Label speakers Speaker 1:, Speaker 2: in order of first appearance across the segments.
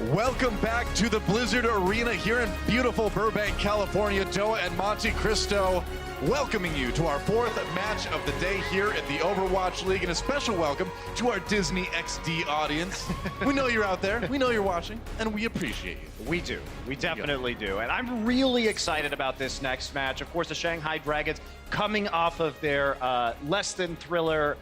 Speaker 1: Welcome back to the Blizzard Arena here in beautiful Burbank, California. Doa and Monte Cristo welcoming you to our fourth match of the day here at the Overwatch League, and a special welcome to our Disney XD audience. We know you're out there, we know you're watching, and we appreciate you.
Speaker 2: We do. We definitely do. And I'm really excited about this next match. Of course, the Shanghai Dragons coming off of their less than thriller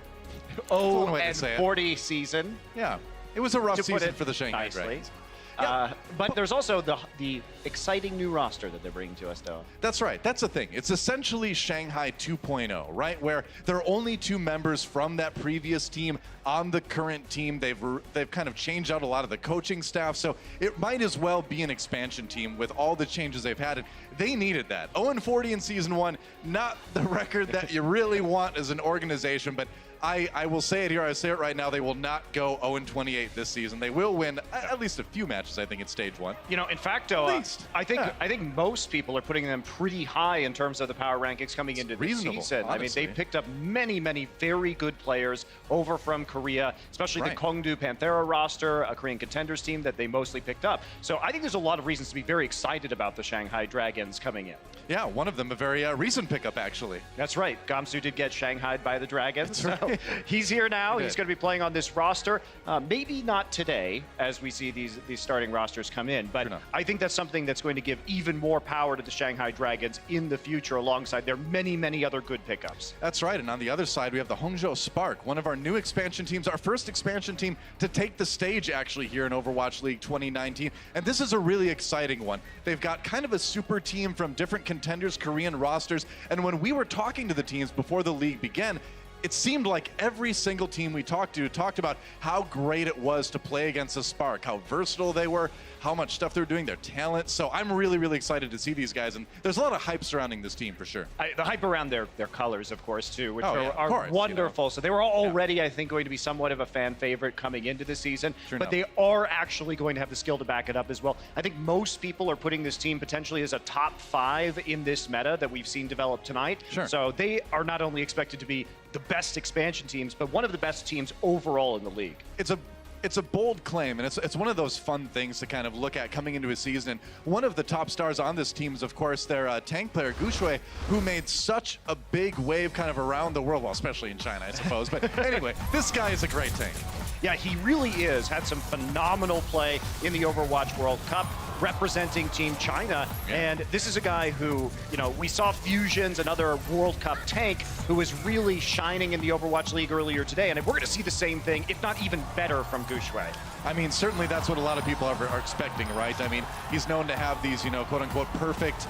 Speaker 2: 0-40 season.
Speaker 1: Yeah, it was a rough season for the Shanghai Dragons.
Speaker 2: But there's also the exciting new roster that they're bringing to us, though.
Speaker 1: That's right. That's the thing. It's essentially Shanghai 2.0, right? Where there are only two members from that previous team on the current team. They've kind of changed out a lot of the coaching staff, so it might as well be an expansion team with all the changes they've had. And they needed that. 0-40 in Season 1, not the record that you really want as an organization, but I will say it here, I say it right now, they will not go 0-28 this season. They will win at least a few matches, I think, in Stage 1.
Speaker 2: You know, in fact, I think most people are putting them pretty high in terms of the power rankings coming into the season.
Speaker 1: Honestly.
Speaker 2: I mean, they picked up many, many very good players over from Korea, especially the Gyeongju Panthera roster, a Korean contenders team that they mostly picked up. So I think there's a lot of reasons to be very excited about the Shanghai Dragons coming in.
Speaker 1: Yeah, one of them a very recent pickup, actually.
Speaker 2: That's right. Gamsu did get shanghaied by the Dragons.
Speaker 1: That's right.
Speaker 2: So he's here now. He's going to be playing on this roster. Maybe not today, as we see these starting rosters come in, but I think that's something that's going to give even more power to the Shanghai Dragons in the future, alongside their many, many other good pickups.
Speaker 1: That's right. And on the other side, we have the Hangzhou Spark, one of our new expansion teams, our first expansion team to take the stage actually here in Overwatch League 2019. And this is a really exciting one. They've got kind of a super team from different contenders, Korean rosters. And when we were talking to the teams before the league began, it seemed like every single team we talked to talked about how great it was to play against the Spark, how versatile they were, how much stuff they're doing, their talent. So I'm really, really excited to see these guys. And there's a lot of hype surrounding this team for sure.
Speaker 2: The hype around their colors, of course, too, which are
Speaker 1: You
Speaker 2: wonderful.
Speaker 1: know.
Speaker 2: So they were already, I think, going to be somewhat of a fan favorite coming into the season. But they are actually going to have the skill to back it up as well. I think most people are putting this team potentially as a top 5 in this meta that we've seen develop tonight. So they are not only expected to be the best expansion teams, but one of the best teams overall in the league.
Speaker 1: It's a bold claim, and it's one of those fun things to kind of look at coming into a season. And one of the top stars on this team is, of course, their tank player, Gushui, who made such a big wave kind of around the world, well, especially in China, I suppose. But anyway, this guy is a great tank.
Speaker 2: Yeah, he really is. Had some phenomenal play in the Overwatch World Cup, representing Team China. And this is a guy who, you know, we saw Fusion's another World Cup tank who was really shining in the Overwatch League earlier today. And we're going to see the same thing, if not even better, from Gushui.
Speaker 1: I mean, certainly that's what a lot of people are expecting, right? I mean, he's known to have these, you know, quote-unquote perfect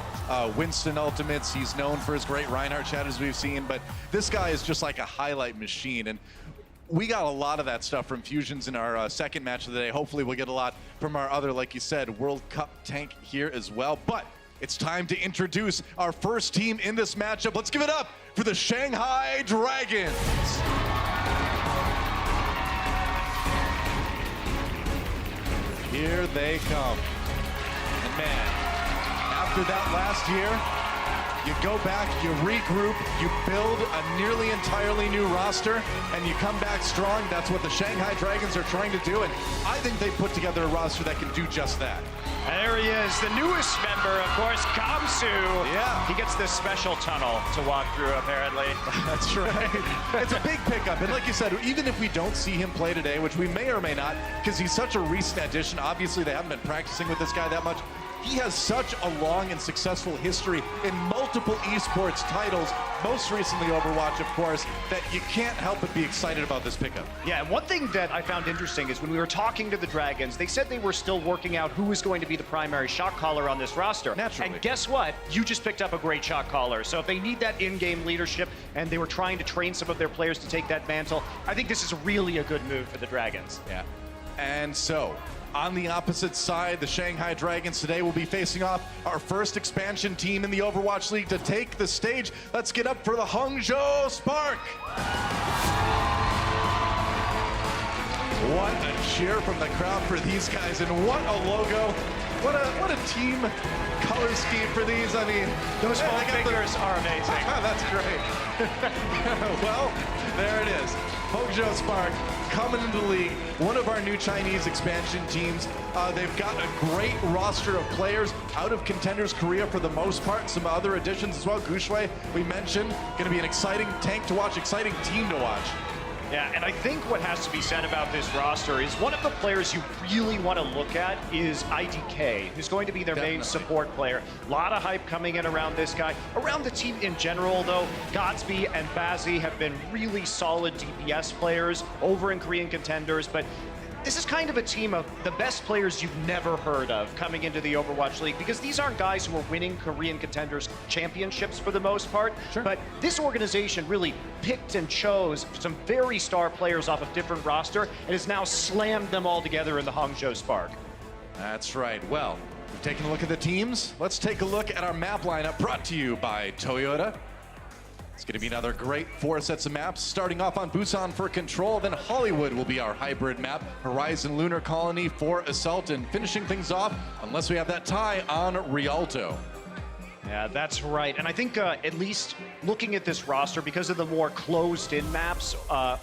Speaker 1: Winston ultimates. He's known for his great Reinhardt shatters we've seen. But this guy is just like a highlight machine. And we got a lot of that stuff from Fusions in our second match of the day. Hopefully we'll get a lot from our other, like you said, World Cup tank here as well. But it's time to introduce our first team in this matchup. Let's give it up for the Shanghai Dragons. Here they come. And man, after that last year, you go back, you regroup, you build a nearly entirely new roster, and you come back strong. That's what the Shanghai Dragons are trying to do, and I think they put together a roster that can do just that.
Speaker 2: There he is, the newest member, of course, Gamsu.
Speaker 1: Yeah.
Speaker 2: He gets this special tunnel to walk through, apparently.
Speaker 1: That's right. It's a big pickup, and like you said, even if we don't see him play today, which we may or may not, because he's such a recent addition, obviously they haven't been practicing with this guy that much, he has such a long and successful history in multiple esports titles, most recently Overwatch, of course, that you can't help but be excited about this pickup.
Speaker 2: Yeah, and one thing that I found interesting is when we were talking to the Dragons, they said they were still working out who was going to be the primary shot caller on this roster.
Speaker 1: Naturally.
Speaker 2: And guess what? You just picked up a great shot caller. So if they need that in-game leadership and they were trying to train some of their players to take that mantle, I think this is really a good move for the Dragons.
Speaker 1: Yeah. And so, on the opposite side, the Shanghai Dragons today will be facing off our first expansion team in the Overwatch League to take the stage. Let's get up for the Hangzhou Spark. What a cheer from the crowd for these guys, and what a logo. What a team color scheme for these. I mean,
Speaker 2: those small figures are amazing.
Speaker 1: That's great. Well, there it is. Hangzhou Spark coming into the league, one of our new Chinese expansion teams. They've got a great roster of players out of Contenders Korea for the most part. Some other additions as well. Gushui, we mentioned, going to be an exciting tank to watch, exciting team to watch.
Speaker 2: Yeah, and I think what has to be said about this roster is one of the players you really want to look at is IDK, who's going to be their main support player. A lot of hype coming in around this guy. Around the team in general, though, Godsby and Bazzi have been really solid DPS players over in Korean Contenders, but this is kind of a team of the best players you've never heard of coming into the Overwatch League, because these aren't guys who are winning Korean Contenders championships for the most part, but this organization really picked and chose some very star players off of different roster and has now slammed them all together in the Hangzhou Spark.
Speaker 1: That's right. Well, we've taken a look at the teams. Let's take a look at our map lineup brought to you by Toyota. It's going to be another great 4 sets of maps, starting off on Busan for Control, then Hollywood will be our hybrid map, Horizon Lunar Colony for Assault, and finishing things off, unless we have that tie, on Rialto.
Speaker 2: Yeah, that's right. And I think at least looking at this roster, because of the more closed-in maps,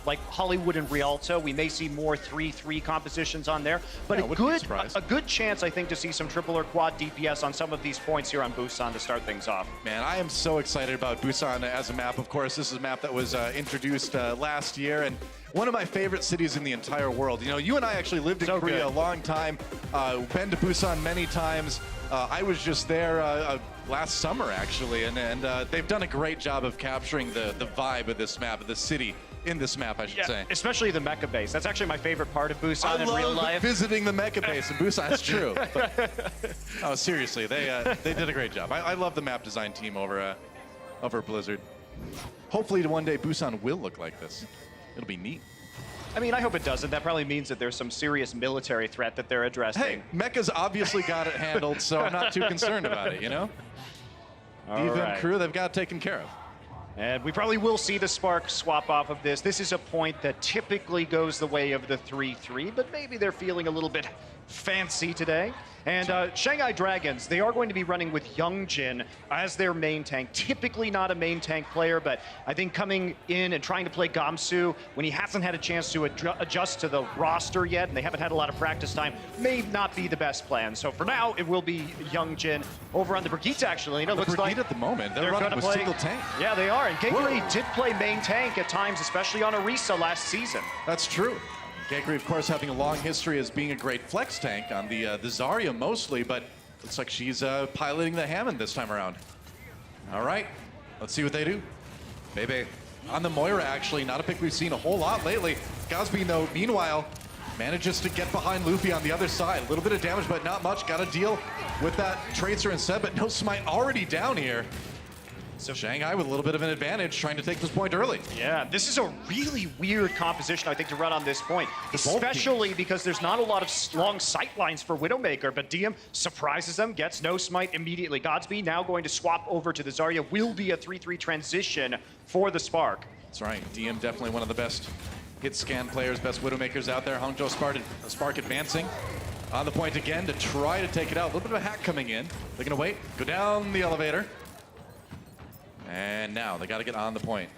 Speaker 2: like Hollywood and Rialto, we may see more 3-3 compositions on there. But a good chance, I think, to see some triple or quad DPS on some of these points here on Busan to start things off. Man,
Speaker 1: I am so excited about Busan as a map. Of course, this is a map that was introduced last year, and one of my favorite cities in the entire world. You know, you and I actually lived in Korea a long time, been to Busan many times. I was just there last summer, actually, and they've done a great job of capturing the vibe of this map, of the city in this map, I should say.
Speaker 2: Especially the mecha base. That's actually my favorite part of Busan in real life.
Speaker 1: I love visiting the mecha base in Busan. That's true. Oh, seriously, they did a great job. I love the map design team over Blizzard. Hopefully, one day Busan will look like this. It'll be neat.
Speaker 2: I mean, I hope it doesn't. That probably means that there's some serious military threat that they're addressing.
Speaker 1: Hey, Mecha's obviously got it handled, so I'm not too concerned about it, you know? Even crew, they've got it taken care of.
Speaker 2: And we probably will see the Spark swap off of this. This is a point that typically goes the way of the 3-3, but maybe they're feeling a little bit fancy today. And Shanghai Dragons, they are going to be running with Youngjin as their main tank. Typically not a main tank player, but I think coming in and trying to play Gamsu when he hasn't had a chance to adjust to the roster yet, and they haven't had a lot of practice time, may not be the best plan. So for now, it will be Youngjin over on the Brigitte, actually. It looks like
Speaker 1: at the moment, they're running with single tank.
Speaker 2: Yeah, they are. And Geguri did play main tank at times, especially on Orisa last season.
Speaker 1: That's true. Geguri, of course, having a long history as being a great flex tank on the Zarya mostly, but looks like she's piloting the Hammond this time around. All right, let's see what they do. Bebe on the Moira, actually, not a pick we've seen a whole lot lately. Gatsby, though, meanwhile, manages to get behind Luffy on the other side. A little bit of damage, but not much. Got to deal with that Tracer instead, but no Smite already down here. So Shanghai with a little bit of an advantage, trying to take this point early.
Speaker 2: Yeah, this is a really weird composition, I think, to run on this point, especially because there's not a lot of long sight lines for Widowmaker, but DM surprises them, gets no Smite immediately. Godsby now going to swap over to the Zarya. Will be a 3-3 transition for the Spark.
Speaker 1: That's right. DM definitely one of the best hit scan players, best Widowmakers out there. Hangzhou Spark advancing on the point again to try to take it out. A little bit of a hack coming in. They're going to wait, go down the elevator. And now they got to get on the point.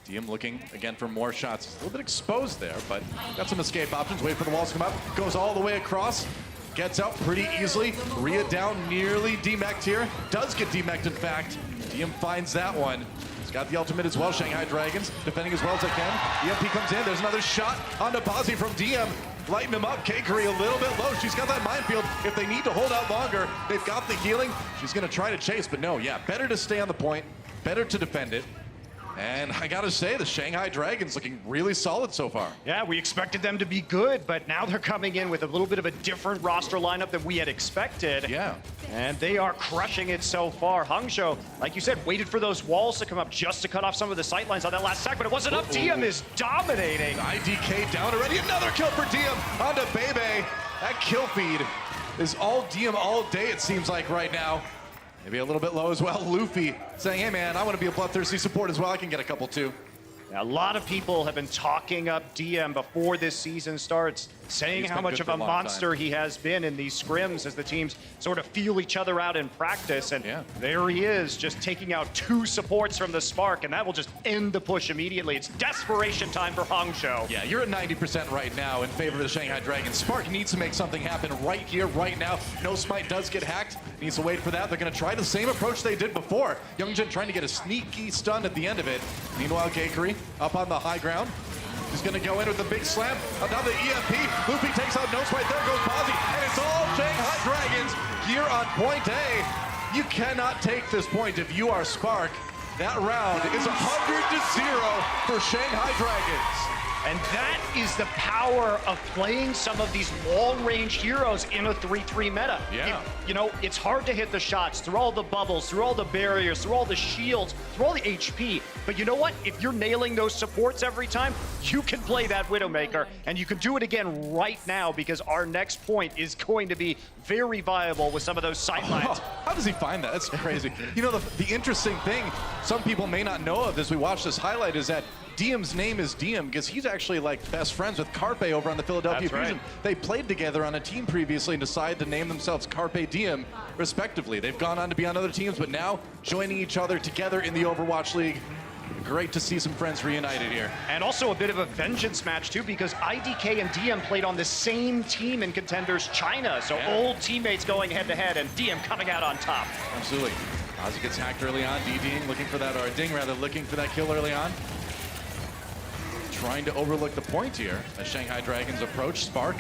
Speaker 1: DM looking again for more shots. A little bit exposed there, but got some escape options. Wait for the walls to come up. Goes all the way across. Gets out pretty easily. Rhea down, nearly demeched here. Does get demeched, in fact. DM finds that one. He's got the ultimate as well. Shanghai Dragons defending as well as they can. The MP comes in. There's another shot onto Bazzi from DM. Lighten him up. K-Curry a little bit low. She's got that minefield. If they need to hold out longer, they've got the healing. She's going to try to chase, but no, yeah, better to stay on the point. Better to defend it. And I gotta say, the Shanghai Dragons looking really solid so far.
Speaker 2: Yeah, we expected them to be good, but now they're coming in with a little bit of a different roster lineup than we had expected.
Speaker 1: Yeah.
Speaker 2: And they are crushing it so far. Hangzhou, like you said, waited for those walls to come up just to cut off some of the sight lines on that last sec, but it wasn't enough. DM is dominating.
Speaker 1: IDK down already. Another kill for DM onto Bebe. That kill feed is all DM all day, it seems like right now. Maybe a little bit low as well. Luffy saying, hey man, I want to be a bloodthirsty support as well. I can get a couple too.
Speaker 2: Now, a lot of people have been talking up DM before this season starts. saying
Speaker 1: He's
Speaker 2: how
Speaker 1: been
Speaker 2: much
Speaker 1: good
Speaker 2: of
Speaker 1: for
Speaker 2: a
Speaker 1: a long
Speaker 2: monster
Speaker 1: time.
Speaker 2: he has been in these scrims as the teams sort of feel each other out in practice. And
Speaker 1: Yeah.
Speaker 2: there he is, just taking out 2 supports from the Spark, and that will just end the push immediately. It's desperation time for Hangzhou.
Speaker 1: Yeah, you're at 90% right now in favor of the Shanghai Dragons. Spark needs to make something happen right here, right now. No Smite does get hacked. Needs to wait for that. They're going to try the same approach they did before. Youngjin trying to get a sneaky stun at the end of it. Meanwhile, Gakery up on the high ground. He's going to go in with the big slam. Now the EMP. Luffy takes out No Smite. There goes Bozzy. And it's all Shanghai Dragons here on point A. You cannot take this point if you are Spark. That round is 100-0 for Shanghai Dragons.
Speaker 2: And that is the power of playing some of these long-range heroes in a 3-3 meta.
Speaker 1: Yeah.
Speaker 2: You know, it's hard to hit the shots through all the bubbles, through all the barriers, through all the shields, through all the HP. But you know what? If you're nailing those supports every time, you can play that Widowmaker, and you can do it again right now because our next point is going to be very viable with some of those sightlines.
Speaker 1: Oh, how does he find that? That's crazy. You know, the interesting thing some people may not know of as we watch this highlight is that Diem's name is Diem because he's actually like best friends with Carpe over on the Philadelphia
Speaker 2: That's
Speaker 1: Fusion.
Speaker 2: right.
Speaker 1: They played together on a team previously and decided to name themselves Carpe Diem respectively. They've gone on to be on other teams, but now joining each other together in the Overwatch League. Great to see some friends reunited here.
Speaker 2: And also a bit of a vengeance match too, because IDK and DM played on the same team in Contenders China. So
Speaker 1: Yeah.
Speaker 2: old teammates going head to head and DM coming out on top.
Speaker 1: Absolutely. Ozzy gets hacked early on. DDing, looking for that, or Ding rather, looking for that kill early on. Trying to overlook the point here as Shanghai Dragons approach. Spark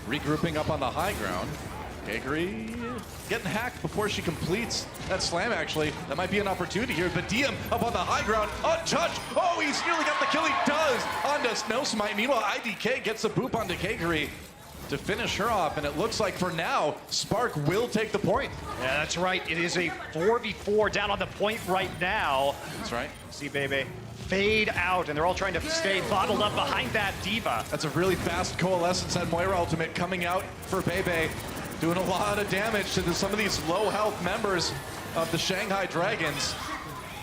Speaker 1: regrouping up on the high ground. Gakery getting hacked before she completes that slam, actually. That might be an opportunity here, but Diem up on the high ground, untouched. Oh, he's nearly got the kill. He does onto No Smite. Meanwhile, IDK gets the boop onto Gakery to finish her off, and it looks like for now, Spark will take the point.
Speaker 2: Yeah, that's right. It is a 4v4 down on the point right now.
Speaker 1: That's right.
Speaker 2: See, baby, fade out, and they're all trying to stay bottled up behind that diva.
Speaker 1: That's a really fast coalescence at Moira Ultimate coming out for Bebe, doing a lot of damage to some of these low health members of the Shanghai Dragons.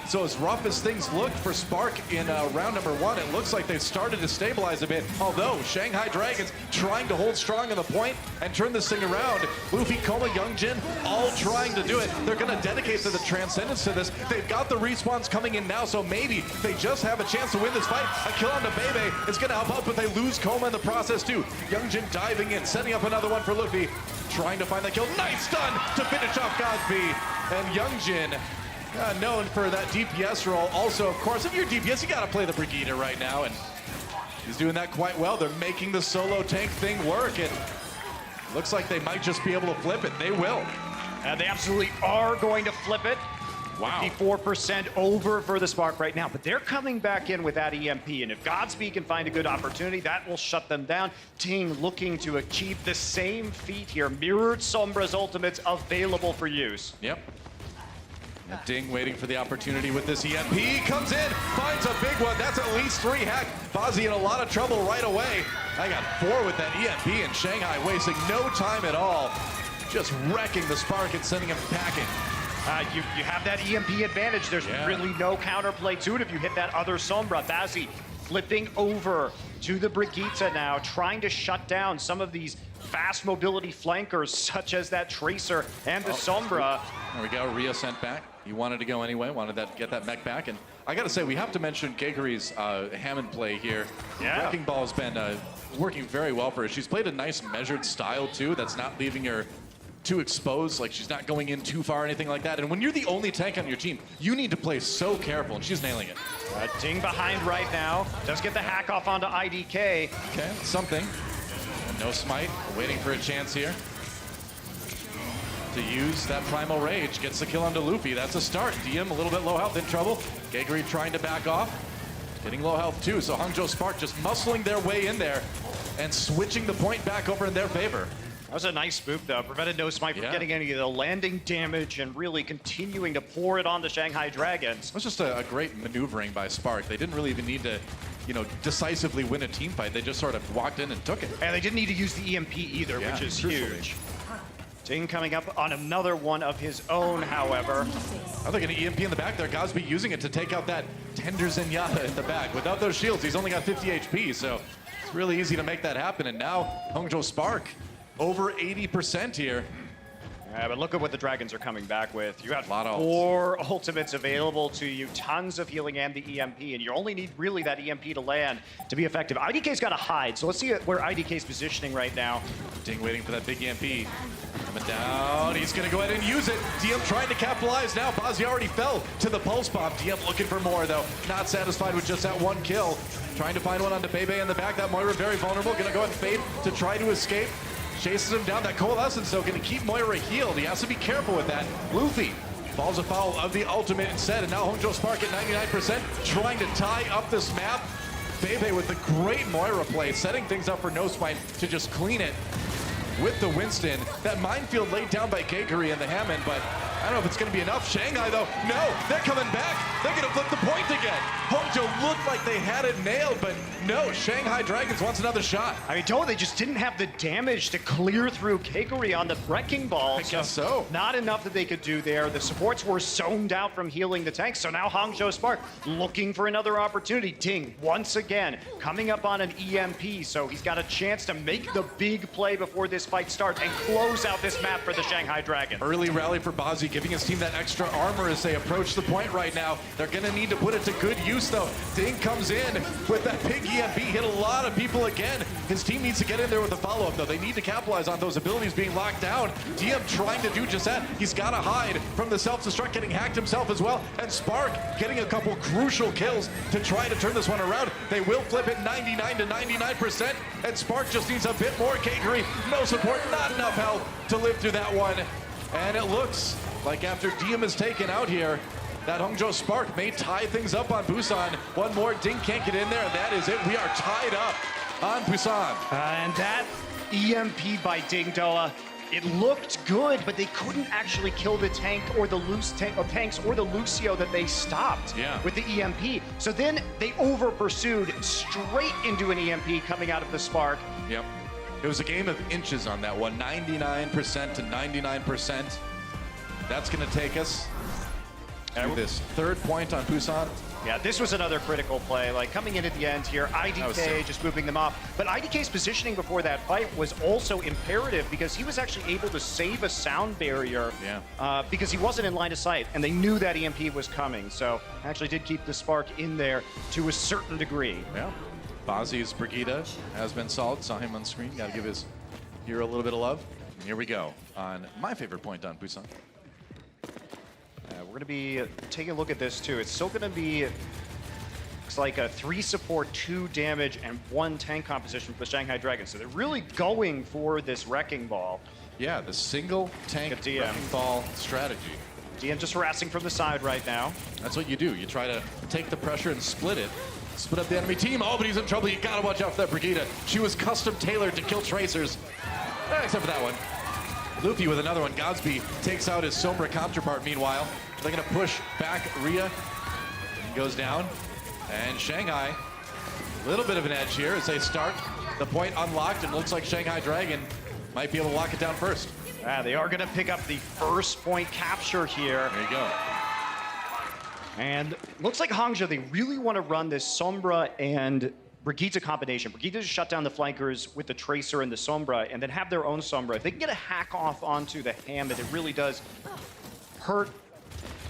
Speaker 1: So as rough as things looked for Spark in round number 1, it looks like they've started to stabilize a bit. Although Shanghai Dragons trying to hold strong on the point and turn this thing around. Luffy, Koma, Youngjin, all trying to do it. They're going to dedicate to the Transcendence to this. They've got the respawns coming in now, so maybe they just have a chance to win this fight. A kill on the Bebe is going to help out, but they lose Koma in the process too. Youngjin diving in, setting up another one for Luffy. Trying to find the kill. Nice stun to finish off Cosby. And Youngjin, known for that DPS role. Also, of course, if you're DPS, you gotta play the Brigitte right now, and he's doing that quite well. They're making the solo tank thing work, and looks like they might just be able to flip it. They will.
Speaker 2: And they absolutely are going to flip it.
Speaker 1: Wow.
Speaker 2: 54% over for the Spark right now, but they're coming back in with that EMP, and if Godspeed can find a good opportunity, that will shut them down. Ting looking to achieve the same feat here. Mirrored Sombra's ultimates available for use.
Speaker 1: Yep. And Ding waiting for the opportunity with this EMP. Comes in, finds a big one. That's at least 3 hack. Bozzy in a lot of trouble right away. I got 4 with that EMP, and Shanghai wasting no time at all. Just wrecking the Spark and sending him packing.
Speaker 2: You have that EMP advantage. There's really no counterplay to it if you hit that other Sombra. Bazzi flipping over to the Brigitte now, trying to shut down some of these fast mobility flankers, such as that Tracer and the Sombra.
Speaker 1: There we go, Rhea sent back. He wanted to go anyway, wanted that get that mech back. And I gotta say, we have to mention Gakery's Hammond play here.
Speaker 2: Yeah.
Speaker 1: Wrecking Ball's been working very well for her. She's played a nice measured style too, that's not leaving her too exposed, like she's not going in too far or anything like that. And when you're the only tank on your team, you need to play so careful, and she's nailing it.
Speaker 2: Ting behind right now. Does get the hack off onto IDK.
Speaker 1: Okay, something. And No Smite, waiting for a chance here to use that Primal Rage. Gets the kill onto Luffy. That's a start. Diem a little bit low health, in trouble. Gakery trying to back off. Getting low health too, so Hangzhou Spark just muscling their way in there and switching the point back over in their favor.
Speaker 2: That was a nice spook, though. Prevented No Smite from getting any of the landing damage and really continuing to pour it on the Shanghai Dragons.
Speaker 1: It was just a great maneuvering by Spark. They didn't really even need to, decisively win a team fight. They just sort of walked in and took it.
Speaker 2: And they didn't need to use the EMP either, which is huge. Ting coming up on another one of his own, however.
Speaker 1: Oh, they're going to EMP in the back there. Gosby using it to take out that Tender Zenyatta in the back. Without those shields, he's only got 50 HP, so it's really easy to make that happen. And now Hangzhou Spark over 80% here.
Speaker 2: Yeah, but look at what the Dragons are coming back with. You got
Speaker 1: A lot of
Speaker 2: 4 ultimates available to you, tons of healing and the EMP, and you only need really that EMP to land to be effective. IDK's got to hide, so let's see where IDK's positioning right now.
Speaker 1: Ding waiting for that big EMP. Coming down, he's going to go ahead and use it. DM trying to capitalize now. Bazzi already fell to the pulse bomb. DM looking for more though. Not satisfied with just that one kill. Trying to find one onto Bebe in the back. That Moira very vulnerable. Going to go ahead and fade to try to escape. Chases him down. That Coalescence though going to keep Moira healed. He has to be careful with that. Luffy falls afoul of the ultimate instead. And now Hangzhou Spark at 99%. Trying to tie up this map. Bebe with the great Moira play. Setting things up for No Spine to just clean it with the Winston. That minefield laid down by Keikari and the Hammond, but I don't know if it's going to be enough. Shanghai, though, no, they're coming back. They're going to flip the point again. Hangzhou looked like they had it nailed, but no, Shanghai Dragons wants another shot.
Speaker 2: I mean, they just didn't have the damage to clear through Keikari on the Wrecking Ball.
Speaker 1: I guess so.
Speaker 2: Not enough that they could do there. The supports were zoned out from healing the tanks, so now Hangzhou Spark looking for another opportunity. Ding, once again, coming up on an EMP, so he's got a chance to make the big play before this fight starts and close out this map for the Shanghai Dragon.
Speaker 1: Early rally for Bazzi, giving his team that extra armor as they approach the point right now. They're going to need to put it to good use, though. Ding comes in with that big EMP, hit a lot of people again. His team needs to get in there with a follow-up, though. They need to capitalize on those abilities being locked down. DM trying to do just that. He's got to hide from the self-destruct, getting hacked himself as well. And Spark getting a couple crucial kills to try to turn this one around. They will flip it 99 to 99%, and Spark just needs a bit more Keikari. No support, not enough health to live through that one. And it looks like after DM is taken out here, that Hangzhou Spark may tie things up on Busan. One more, Ding can't get in there, and that is it. We are tied up on Busan.
Speaker 2: And that EMP by Ding Doa, it looked good, but they couldn't actually kill the tank or the tanks or the Lucio that they stopped with the EMP. So then they over pursued straight into an EMP coming out of the Spark.
Speaker 1: Yep. It was a game of inches on that one, 99% to 99%. That's going to take us to this third point on Busan.
Speaker 2: Yeah, this was another critical play. Like coming in at the end here, IDK just moving them off. But IDK's positioning before that fight was also imperative because he was actually able to save a sound barrier because he wasn't in line of sight and they knew that EMP was coming. So actually did keep the Spark in there to a certain degree.
Speaker 1: Yeah. Bazzi's Brigitte has been solid. Saw him on screen. Got to give his hero a little bit of love. And here we go on my favorite point on Busan.
Speaker 2: We're going to be taking a look at this too. It's still going to be, it's like a 3 support, 2 damage, and 1 tank composition for the Shanghai Dragons. So they're really going for this Wrecking Ball.
Speaker 1: Yeah, the single tank Wrecking Ball strategy.
Speaker 2: DM just harassing from the side right now.
Speaker 1: That's what you do. You try to take the pressure and split it. Split up the enemy team. Oh, but he's in trouble. You gotta watch out for that Brigitte. She was custom tailored to kill tracers. Except for that one. Luffy with another one. Gosby takes out his Sombra counterpart meanwhile. They're gonna push back Rhea. He goes down. And Shanghai, a little bit of an edge here as they start. The point unlocked, and looks like Shanghai Dragon might be able to lock it down first.
Speaker 2: They are gonna pick up the first point capture here.
Speaker 1: There you go.
Speaker 2: And looks like Hangzhou, they really want to run this Sombra and Brigitte combination. Brigitte just shut down the flankers with the Tracer and the Sombra, and then have their own Sombra. If they can get a hack off onto the Hammond, it really does hurt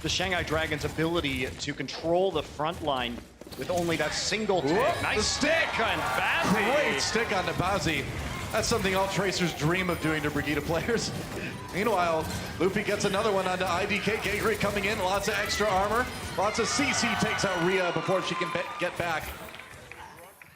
Speaker 2: the Shanghai Dragon's ability to control the front line with only that single tank.
Speaker 1: Whoop,
Speaker 2: nice stick on Bazzi.
Speaker 1: Great stick on Bazzi. That's something all Tracers dream of doing to Brigitte players. Meanwhile, Luffy gets another one onto IDK. Keikari coming in, lots of extra armor. Lots of CC takes out Rhea before she can get back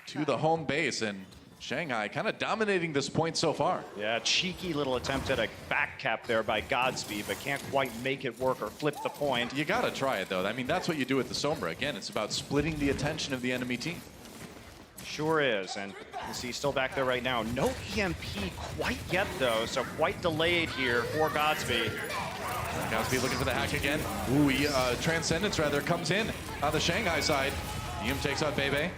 Speaker 1: to the home base. And Shanghai kind of dominating this point so far.
Speaker 2: Yeah, cheeky little attempt at a back cap there by Godspeed, but can't quite make it work or flip the point.
Speaker 1: You gotta try it though. I mean, that's what you do with the Sombra. Again, it's about splitting the attention of the enemy team.
Speaker 2: Sure is, and you see still back there right now. No EMP quite yet though, so quite delayed here for Godspeed.
Speaker 1: Godspeed looking for the hack again. Ooh, Transcendence rather comes in on the Shanghai side. DM takes out Bebe.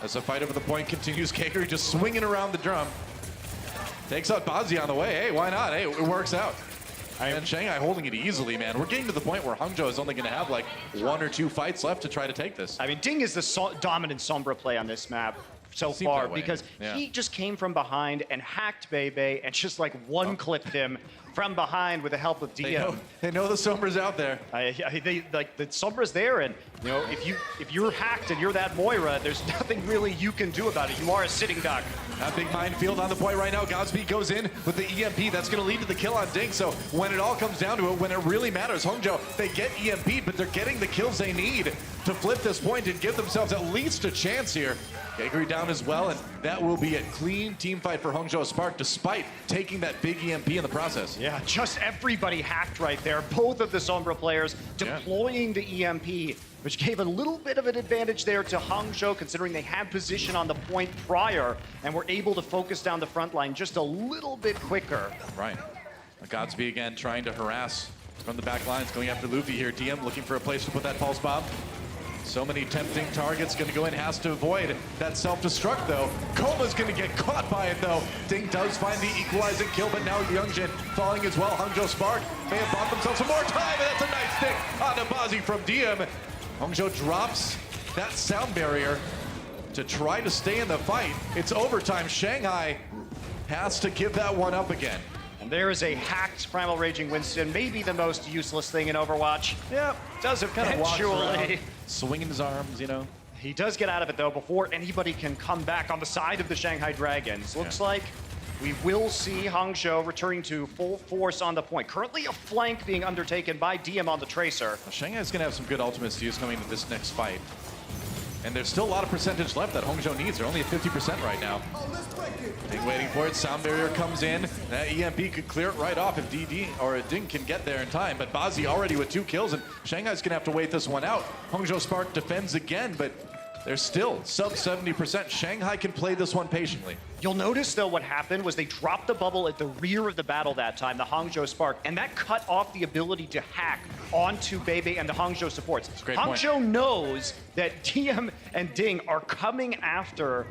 Speaker 1: As the fight over the point continues, Keikari just swinging around the drum. Takes out Bazzi on the way. Hey, why not? Hey, it works out. And Shanghai holding it easily, man. We're getting to the point where Hangzhou is only going to have like 1 or 2 fights left to try to take this.
Speaker 2: I mean, Ding is the dominant Sombra play on this map so far because he just came from behind and hacked Bebe and just like one-clipped him from behind with the help of DM.
Speaker 1: They know the Sombra's out there.
Speaker 2: Like the Sombra's there, and you know if you're hacked and you're that Moira, there's nothing really you can do about it. You are a sitting duck.
Speaker 1: That big minefield on the point right now. Godspeed goes in with the EMP. That's going to lead to the kill on Ding. So when it all comes down to it, when it really matters, Hangzhou, they get EMP'd, but they're getting the kills they need to flip this point and give themselves at least a chance here. Gegri down as well, and that will be a clean team fight for Hangzhou Spark, despite taking that big EMP in the process.
Speaker 2: Yeah, just everybody hacked right there. Both of the Sombra players deploying the EMP, which gave a little bit of an advantage there to Hangzhou, considering they had position on the point prior and were able to focus down the front line just a little bit quicker.
Speaker 1: Right. Godspeed again trying to harass from the back lines, going after Luffy here. DM looking for a place to put that pulse bomb. So many tempting targets, going to go in, has to avoid that self-destruct though. Koma's going to get caught by it though. Ding does find the equalizing kill, but now Youngjin falling as well. Hangzhou Spark may have bought themselves some more time, and that's a nice stick on Nabazi from DM. Hangzhou drops that sound barrier to try to stay in the fight. It's overtime. Shanghai has to give that one up again.
Speaker 2: And there is a hacked Primal Raging Winston, maybe the most useless thing in Overwatch.
Speaker 1: Yeah,
Speaker 2: does eventually.
Speaker 1: Swinging his arms, you know.
Speaker 2: He does get out of it though before anybody can come back on the side of the Shanghai Dragons. Looks like we will see Hangzhou returning to full force on the point. Currently a flank being undertaken by DM on the Tracer.
Speaker 1: Well, Shanghai's gonna have some good ultimates to use coming into this next fight. And there's still a lot of percentage left that Hangzhou needs. They're only at 50% right now. Ding waiting for it. Sound barrier comes in. That EMP could clear it right off if DD or Ding can get there in time. But Bazi already with 2 kills, and Shanghai's gonna have to wait this one out. Hangzhou Spark defends again, but they're still sub 70%. Shanghai can play this one patiently.
Speaker 2: You'll notice, though, what happened was they dropped the bubble at the rear of the battle that time, the Hangzhou Spark, and that cut off the ability to hack onto Bebe and the Hangzhou supports. Hangzhou knows that DM and Ding are coming after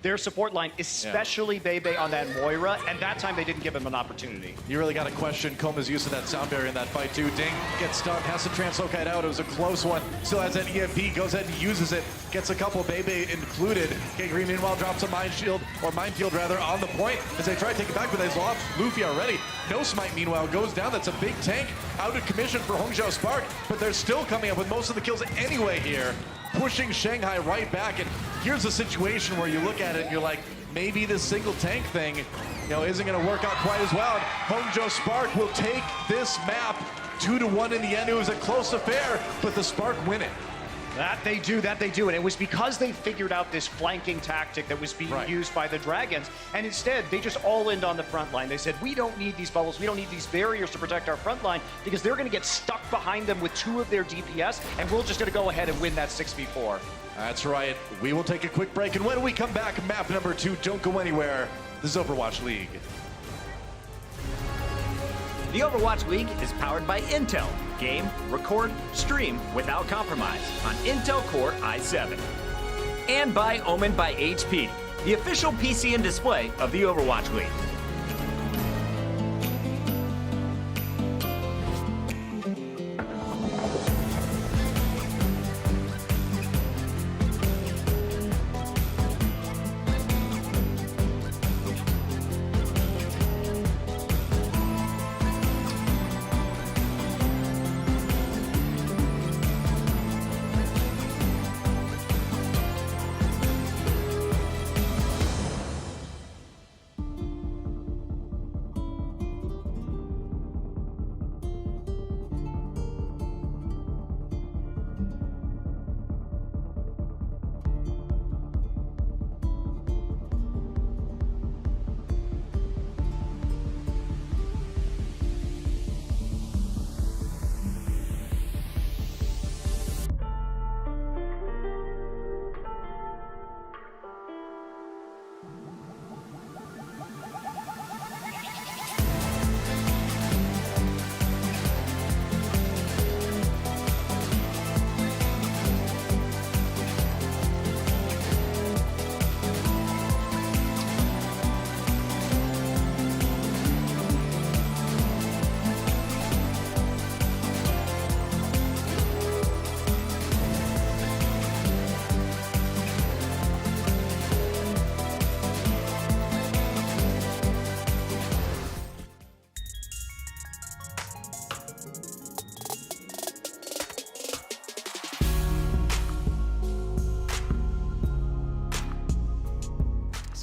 Speaker 2: their support line, especially Bebe on that Moira, and that time they didn't give him an opportunity.
Speaker 1: You really got to question Koma's use of that sound barrier in that fight, too. Ding gets stuck, has to translocate out. It was a close one. Still has that EMP, goes ahead and uses it. Gets a couple, Bebe included. Gegri, meanwhile, drops a minefield rather, on the point as they try to take it back, but they've lost Luffy already. No Smite, meanwhile, goes down. That's a big tank out of commission for Hangzhou Spark, but they're still coming up with most of the kills anyway here, pushing Shanghai right back. And here's a situation where you look at it and you're like, maybe this single tank thing, you know, isn't going to work out quite as well. And Hangzhou Spark will take this map 2-1 in the end. It was a close affair, but the Spark win it.
Speaker 2: That they do, and it was because they figured out this flanking tactic that was being used by the Dragons, and instead they just all-in on the front line. They said, we don't need these bubbles, we don't need these barriers to protect our front line, because they're gonna get stuck behind them with 2 of their DPS, and we're just gonna go ahead and win that 6v4.
Speaker 1: That's right. We will take a quick break, and when we come back, map number 2, don't go anywhere. This is Overwatch League.
Speaker 3: The Overwatch League is powered by Intel. Game, record, stream without compromise on Intel Core i7. And by Omen by HP, the official PC and display of the Overwatch League.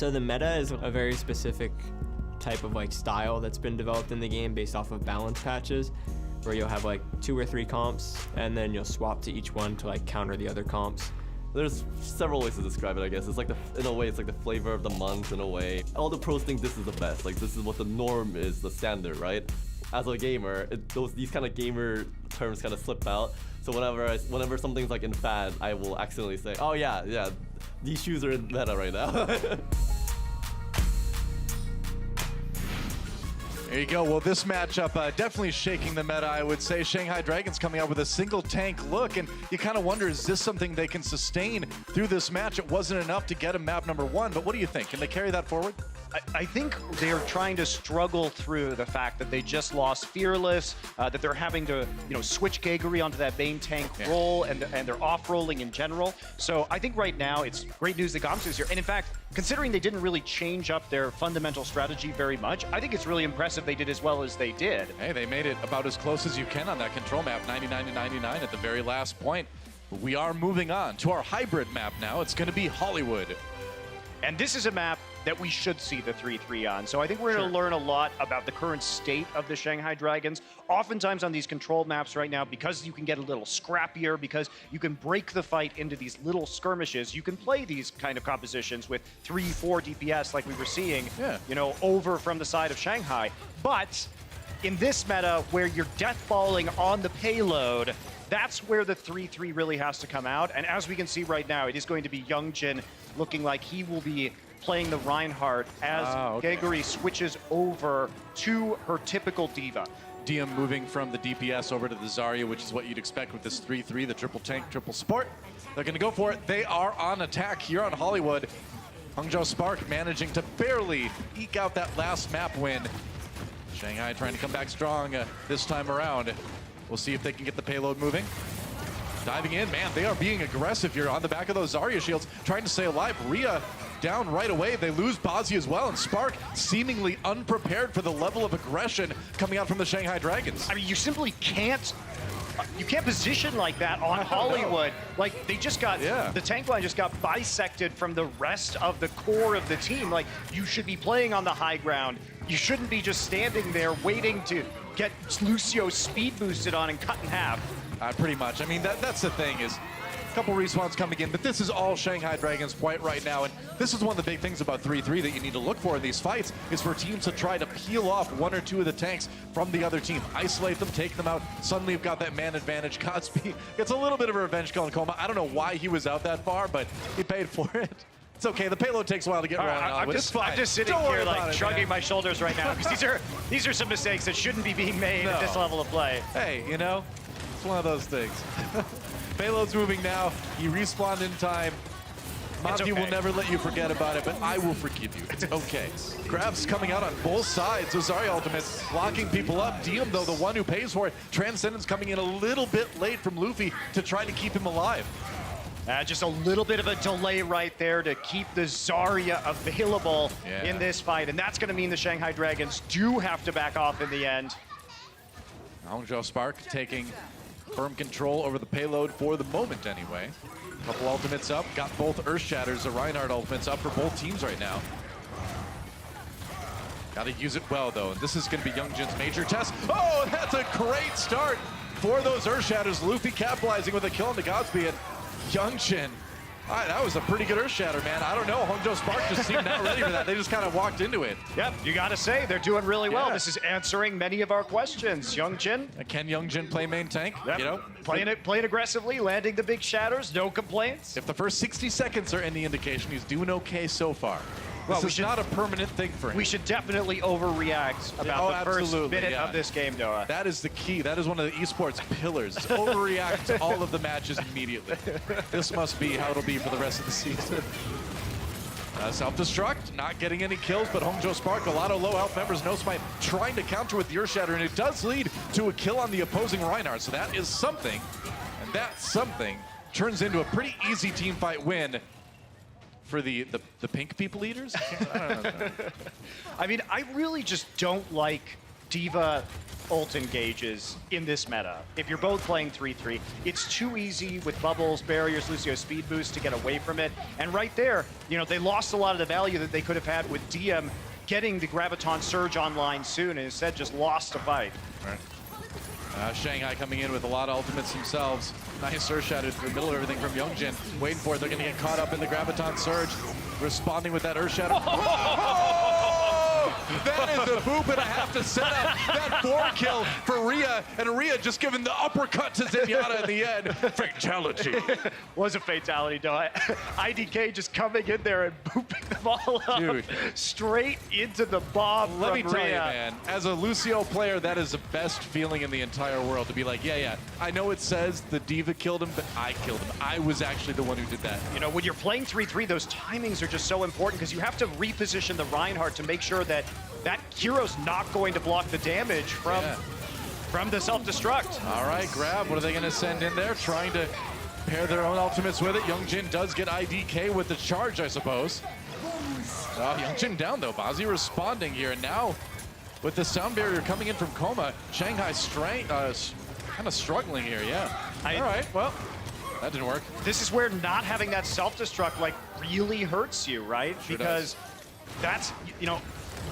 Speaker 4: So the meta is a very specific type of like style that's been developed in the game based off of balance patches, where you'll have like 2 or 3 comps and then you'll swap to each one to like counter the other comps.
Speaker 5: There's several ways to describe it, I guess. It's like in a way, it's like the flavor of the month in a way. All the pros think this is the best. Like this is what the norm is, the standard, right? As a gamer, these kind of gamer terms kind of slip out. So whenever something's like in fad, I will accidentally say, oh yeah, these shoes are in meta right now.
Speaker 1: There you go. Well, this matchup definitely shaking the meta, I would say. Shanghai Dragons coming out with a single tank look, and you kind of wonder, is this something they can sustain through this match? It wasn't enough to get a map number 1, but what do you think? Can they carry that forward?
Speaker 2: I think they're trying to struggle through the fact that they just lost Fearless, that they're having to, switch Geguri onto that main tank role, and they're off-rolling in general. So I think right now it's great news that Gamsu's here. And in fact, considering they didn't really change up their fundamental strategy very much, I think it's really impressive they did as well as they did.
Speaker 1: Hey, they made it about as close as you can on that control map, 99 to 99 at the very last point. We are moving on to our hybrid map now. It's going to be Hollywood.
Speaker 2: And this is a map that we should see the 3-3 on. So I think we're going to learn a lot about the current state of the Shanghai Dragons. Oftentimes on these control maps right now, because you can get a little scrappier, because you can break the fight into these little skirmishes, you can play these kind of compositions with 3-4 DPS like we were seeing, over from the side of Shanghai. But in this meta, where you're deathballing on the payload, that's where the 3-3 really has to come out. And as we can see right now, it is going to be Youngjin looking like he will be playing the Reinhardt as Geguri switches over to her typical diva.
Speaker 1: Diem moving from the DPS over to the Zarya, which is what you'd expect with this 3-3, the triple tank, triple support. They're going to go for it. They are on attack here on Hollywood. Hangzhou Spark managing to barely eke out that last map win. Shanghai trying to come back strong this time around. We'll see if they can get the payload moving. Diving in, man, they are being aggressive here on the back of those Zarya shields, trying to stay alive. Rhea down right away. They lose Bazi as well, and Spark seemingly unprepared for the level of aggression coming out from the Shanghai Dragons.
Speaker 2: I mean, you simply can't position like that on Hollywood. Like, they just got, the tank line just got bisected from the rest of the core of the team. Like, you should be playing on the high ground. You shouldn't be just standing there waiting to get Lucio speed boosted on and cut in half.
Speaker 1: Pretty much. I mean, that's the thing is, a couple respawns coming in, but this is all Shanghai Dragons quite right now, and this is one of the big things about 3-3 that you need to look for in these fights, is for teams to try to peel off 1 or 2 of the tanks from the other team, isolate them, take them out. Suddenly you've got that man advantage. Godspeed gets a little bit of a revenge kill in Coma. I don't know why he was out that far, but he paid for it. It's okay. The payload takes a while to get rolling on.
Speaker 2: I'm just sitting here like shrugging my shoulders right now, because these are some mistakes that shouldn't be being made at this level of play.
Speaker 1: Hey, it's one of those things. Payload's moving now. You respawned in time. Matthew will never let you forget about it, but I will forgive you. It's okay. Grabs coming out on both sides. Zarya ultimates locking people up. Diem, though, the one who pays for it. Transcendence coming in a little bit late from Luffy to try to keep him alive.
Speaker 2: Just a little bit of a delay right there to keep the Zarya available in this fight, and that's going to mean the Shanghai Dragons do have to back off in the end.
Speaker 1: Hangzhou Spark taking firm control over the payload for the moment anyway. Couple ultimates up, got both Earth Shatters, the Reinhardt ultimates up for both teams right now. Gotta use it well though, and this is gonna be Youngjin's major test. Oh, that's a great start for those Earth Shatters. Luffy capitalizing with a kill on the Godspeed. Youngjin, that was a pretty good Earth Shatter, man. I don't know, Hangzhou Spark just seemed not ready for that. They just kind of walked into it.
Speaker 2: Yep, you gotta say, they're doing really well. This is answering many of our questions. Youngjin.
Speaker 1: Can Youngjin play main tank?
Speaker 2: Yep. Playing aggressively, landing the big shatters, no complaints.
Speaker 1: If the first 60 seconds are any indication, he's doing okay so far. Well, this is not a permanent thing for him.
Speaker 2: We should definitely overreact about the first minute of this game, Noah.
Speaker 1: That is the key. That is one of the esports pillars. Overreact to all of the matches immediately. This must be how it'll be for the rest of the season. Self-destruct, not getting any kills, but Hangzhou Spark, a lot of low health members, no smite, trying to counter with the Earth Shatter, and it does lead to a kill on the opposing Reinhardt. So that is something, and that something turns into a pretty easy team fight win for the pink people eaters?
Speaker 2: I mean, I really just don't like D.Va ult engages in this meta. If you're both playing 3-3, it's too easy with bubbles, barriers, Lucio speed boost to get away from it. And right there, you know, they lost a lot of the value that they could have had with DM getting the Graviton Surge online soon, and instead just lost a fight.
Speaker 1: Right. Shanghai coming in with a lot of ultimates themselves. Nice surge shot into the middle of everything from Youngjin. Waiting for it. They're going to get caught up in the Graviton Surge. Responding with that Earth Shatter. That is a boop and a half to set up that 4-kill for Rhea, and Rhea just giving the uppercut to Zenyatta in the end. Fatality.
Speaker 2: Was a fatality, though. IDK just coming in there and booping them all up.
Speaker 1: Dude.
Speaker 2: Straight into the bomb.
Speaker 1: Let me
Speaker 2: from
Speaker 1: tell you,
Speaker 2: Rhea.
Speaker 1: man, as a Lucio player, that is the best feeling in the entire world, to be like, yeah, I know it says the D.Va killed him, but I killed him. I was actually the one who did that.
Speaker 2: You know, when you're playing 3-3, those timings are just so important because you have to reposition the Reinhardt to make sure that that hero's not going to block the damage from the self-destruct.
Speaker 1: All right, Grab, what are they going to send in there? Trying to pair their own ultimates with it. Youngjin does get IDK with the charge, I suppose. Youngjin down, though. Bazzi responding here. And now, with the sound barrier coming in from Coma, Shanghai kind of struggling here, yeah. All right, well, that didn't work.
Speaker 2: This is where not having that self-destruct, like, really hurts you, right?
Speaker 1: Sure
Speaker 2: because that's, you know,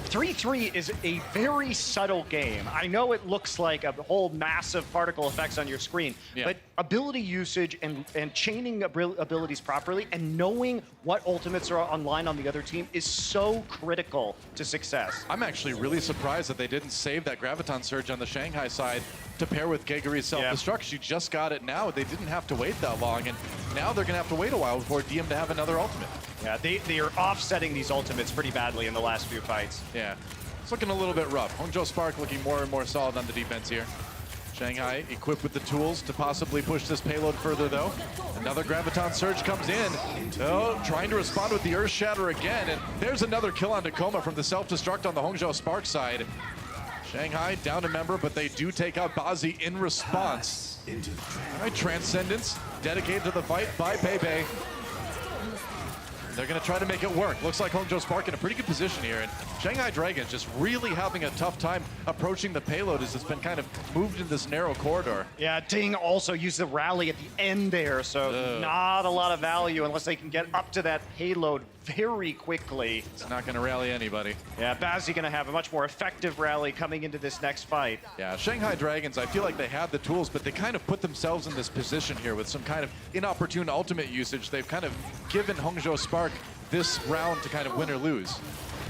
Speaker 2: 3-3 is a very subtle game. I know it looks like a whole massive particle effects on your screen, but ability usage and chaining abilities properly and knowing what ultimates are online on the other team is so critical to success.
Speaker 1: I'm actually really surprised that they didn't save that Graviton Surge on the Shanghai side to pair with Gegari's self-destruct. She just got it now. They didn't have to wait that long, and now they're going to have to wait a while before DM to have another ultimate.
Speaker 2: Yeah, they are offsetting these ultimates pretty badly in the last few fights.
Speaker 1: Yeah, it's looking a little bit rough. Hangzhou Spark looking more and more solid on the defense here. Shanghai equipped with the tools to possibly push this payload further, though. Another Graviton Surge comes in. Oh, trying to respond with the Earth Shatter again, and there's another kill on Tacoma from the self-destruct on the Hangzhou Spark side. Shanghai down a member, but they do take out Bazzi in response. All right, Transcendence dedicated to the fight by Pepe. They're going to try to make it work. Looks like Hangzhou Spark in a pretty good position here, and Shanghai Dragons just really having a tough time approaching the payload as it's been kind of moved in this narrow corridor.
Speaker 2: Yeah, Ting also used the rally at the end there, so not a lot of value unless they can get up to that payload very quickly.
Speaker 1: It's not going to rally anybody.
Speaker 2: Yeah, Bazzi going to have a much more effective rally coming into this next fight.
Speaker 1: Yeah, Shanghai Dragons, I feel like they have the tools, but they kind of put themselves in this position here with some kind of inopportune ultimate usage. They've kind of given Hangzhou Spark this round to kind of win or lose.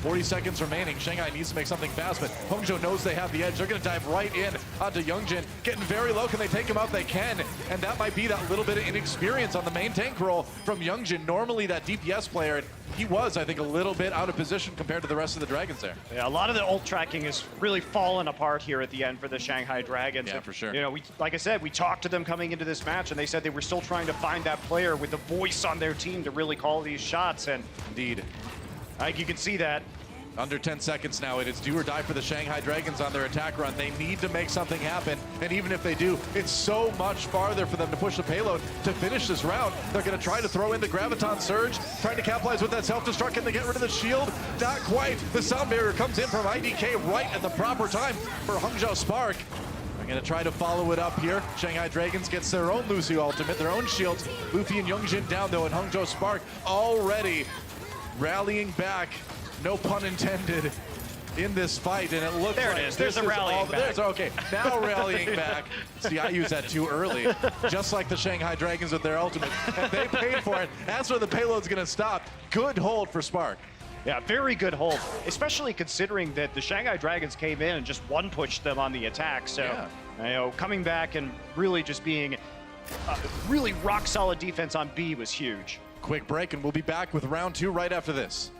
Speaker 1: 40 seconds remaining. Shanghai needs to make something fast, but Hangzhou knows they have the edge. They're going to dive right in onto Youngjin. Getting very low. Can they take him out? They can. And that might be that little bit of inexperience on the main tank role from Youngjin. Normally that DPS player, and he was, I think, a little bit out of position compared to the rest of the Dragons there.
Speaker 2: Yeah, a lot of the ult tracking is really fallen apart here at the end for the Shanghai Dragons.
Speaker 1: Yeah, for sure.
Speaker 2: You know, like I said, we talked to them coming into this match, and they said they were still trying to find that player with the voice on their team to really call these shots. And
Speaker 1: Indeed.
Speaker 2: I think you can see that.
Speaker 1: Under 10 seconds now. It is do or die for the Shanghai Dragons on their attack run. They need to make something happen, and even if they do, it's so much farther for them to push the payload to finish this round. They're going to try to throw in the Graviton Surge, trying to capitalize with that self-destruct. Can they get rid of the shield? Not quite. The sound barrier comes in from IDK right at the proper time for Hangzhou Spark. They're going to try to follow it up here. Shanghai Dragons gets their own Lucio ultimate, their own shields. Luffy and Youngjin down, though, and Hangzhou Spark already rallying back. No pun intended in this fight, and it looks
Speaker 2: there
Speaker 1: like
Speaker 2: it is. There's a rallying back.
Speaker 1: There's okay. Now rallying back. See, I used that too early, just like the Shanghai Dragons with their ultimate, and they paid for it. That's where the payload's going to stop. Good hold for Spark.
Speaker 2: Yeah, very good hold, especially considering that the Shanghai Dragons came in and just one-pushed them on the attack. So, you know, coming back and really just being really rock-solid defense on B was huge.
Speaker 1: Quick break, and we'll be back with round 2 right after this.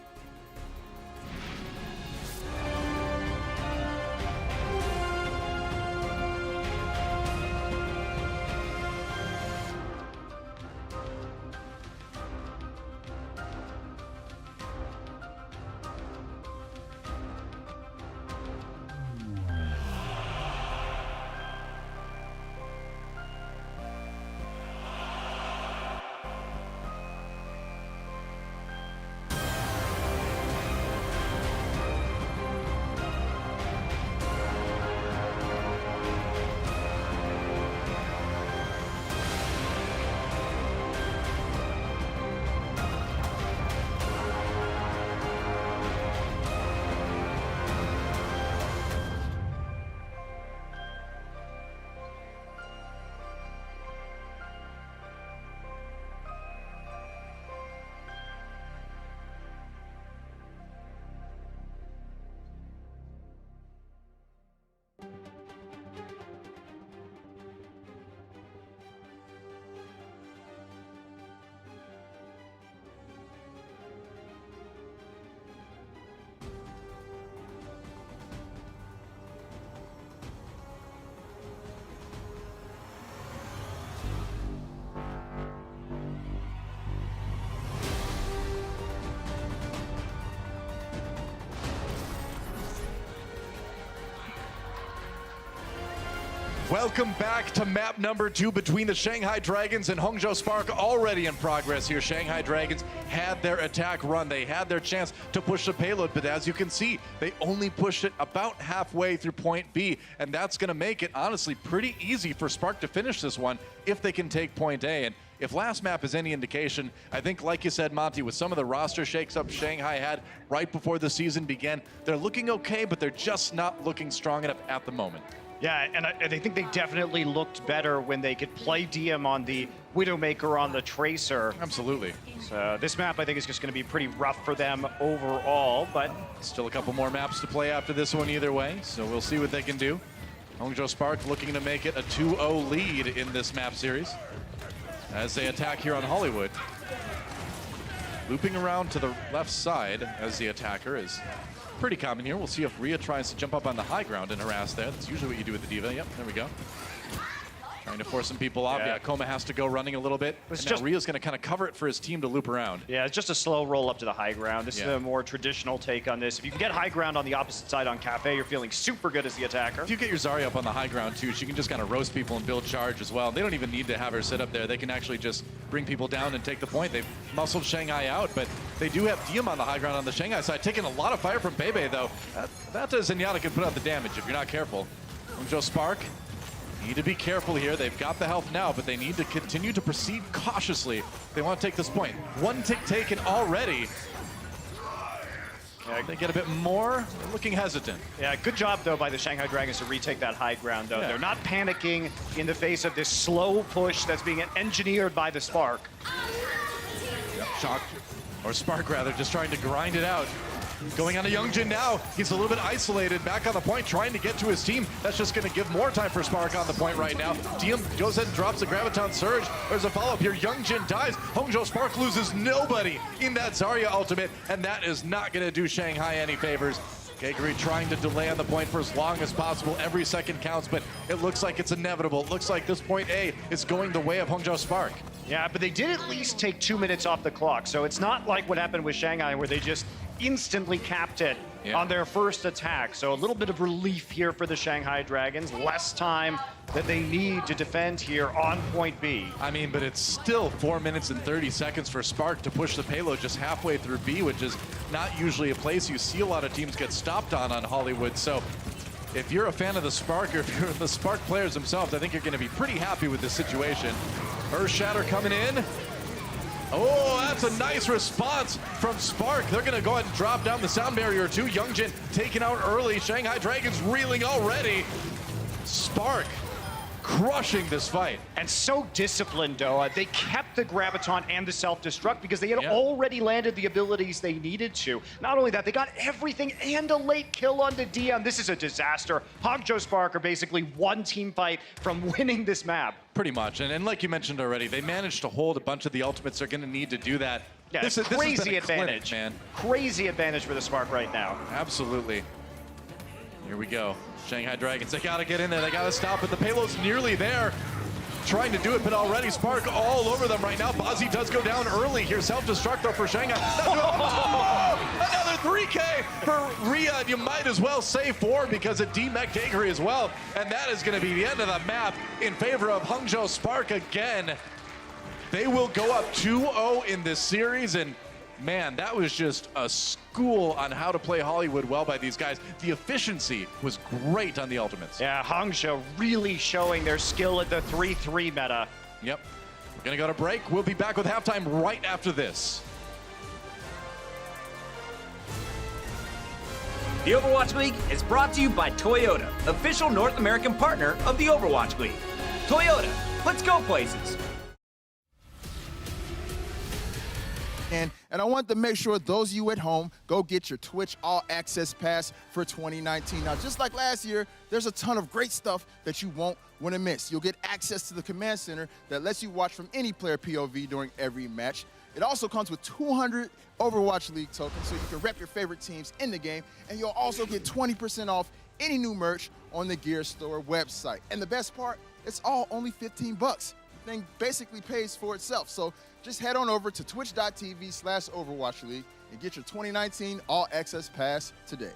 Speaker 1: Welcome back to map number 2 between the Shanghai Dragons and Hangzhou Spark, already in progress here. Shanghai Dragons had their attack run. They had their chance to push the payload, but as you can see, they only pushed it about halfway through point B, and that's going to make it, honestly, pretty easy for Spark to finish this one if they can take point A. And if last map is any indication, I think, like you said, Monty, with some of the roster shakes-ups Shanghai had right before the season began, they're looking okay, but they're just not looking strong enough at the moment.
Speaker 2: Yeah, and I think they definitely looked better when they could play DM on the Widowmaker on the Tracer.
Speaker 1: Absolutely.
Speaker 2: So this map, I think, is just going to be pretty rough for them overall, but
Speaker 1: still a couple more maps to play after this one either way, so we'll see what they can do. Hangzhou Spark looking to make it a 2-0 lead in this map series as they attack here on Hollywood. Looping around to the left side as the attacker is pretty common here. We'll see if Rhea tries to jump up on the high ground and harass there. That's usually what you do with the Diva. Yep, there we go. Trying to force some people off. Yeah, Koma has to go running a little bit. And now Rhea's going to kind of cover it for his team to loop around.
Speaker 2: Yeah, it's just a slow roll up to the high ground. This is a more traditional take on this. If you can get high ground on the opposite side on Cafe, you're feeling super good as the attacker.
Speaker 1: If you get your Zarya up on the high ground too, she can just kind of roast people and build charge as well. They don't even need to have her sit up there. They can actually just bring people down and take the point. They've muscled Shanghai out, but they do have Diem on the high ground on the Shanghai side, taking a lot of fire from Bebe though. That Zenyatta can put out the damage if you're not careful. Hangzhou Spark need to be careful here. They've got the health now, but they need to continue to proceed cautiously. They want to take this point. One tick taken already. They get a bit more. They're looking hesitant.
Speaker 2: Yeah, good job, though, by the Shanghai Dragons to retake that high ground, though. They're not panicking in the face of this slow push that's being engineered by the Spark.
Speaker 1: Yep, shocked. Or Spark, rather, just trying to grind it out. Going on to Youngjin now. He's a little bit isolated, back on the point, trying to get to his team. That's just going to give more time for Spark on the point right now. Diem goes ahead and drops the Graviton Surge. There's a follow-up here. Youngjin dies. Hangzhou Spark loses nobody in that Zarya ultimate, and that is not going to do Shanghai any favors. Geguri trying to delay on the point for as long as possible. Every second counts, but it looks like it's inevitable. It looks like this point A is going the way of Hangzhou Spark.
Speaker 2: Yeah, but they did at least take 2 minutes off the clock, so it's not like what happened with Shanghai where they just instantly capped it on their first attack. So a little bit of relief here for the Shanghai Dragons. Less time that they need to defend here on point B.
Speaker 1: I mean, but it's still 4 minutes and 30 seconds for Spark to push the payload just halfway through B, which is not usually a place you see a lot of teams get stopped on Hollywood. So if you're a fan of the Spark, or if you're the Spark players themselves, I think you're going to be pretty happy with this situation. Earth Shatter coming in. Oh, that's a nice response from Spark. They're going to go ahead and drop down the sound barrier too. Youngjin taken out early. Shanghai Dragons reeling already. Spark crushing this fight.
Speaker 2: And so disciplined, though. They kept the Graviton and the self-destruct because they had already landed the abilities they needed to. Not only that, they got everything and a late kill onto Dion. This is a disaster. Hangzhou Spark are basically one team fight from winning this map.
Speaker 1: Pretty much, and like you mentioned already, they managed to hold a bunch of the ultimates. They're going to need to do that.
Speaker 2: Yeah, this crazy advantage, man. Crazy advantage for the Spark right now.
Speaker 1: Absolutely. Here we go. Shanghai Dragons, they got to get in there. They got to stop it. The payload's nearly there. Trying to do it, but already Spark all over them right now. Bazzi does go down early here. Self-destruct though for Shanghai. Another 3K for Rhea. You might as well say 4 because it demech Geguri as well. And that is going to be the end of the map in favor of Hangzhou Spark again. They will go up 2-0 in this series, and man, that was just a school on how to play Hollywood well by these guys. The efficiency was great on the ultimates.
Speaker 2: Yeah, Hangzhou really showing their skill at the 3-3 meta.
Speaker 1: Yep. We're going to go to break. We'll be back with halftime right after this.
Speaker 3: The Overwatch League is brought to you by Toyota, official North American partner of the Overwatch League. Toyota, let's go places.
Speaker 6: And I want to make sure those of you at home go get your Twitch All Access Pass for 2019. Now, just like last year, there's a ton of great stuff that you won't want to miss. You'll get access to the command center that lets you watch from any player POV during every match. It also comes with 200 Overwatch League tokens so you can rep your favorite teams in the game. And you'll also get 20% off any new merch on the Gear Store website. And the best part, it's all only 15 bucks. The thing basically pays for itself. So just head on over to twitch.tv/Overwatch League and get your 2019 All Access Pass today.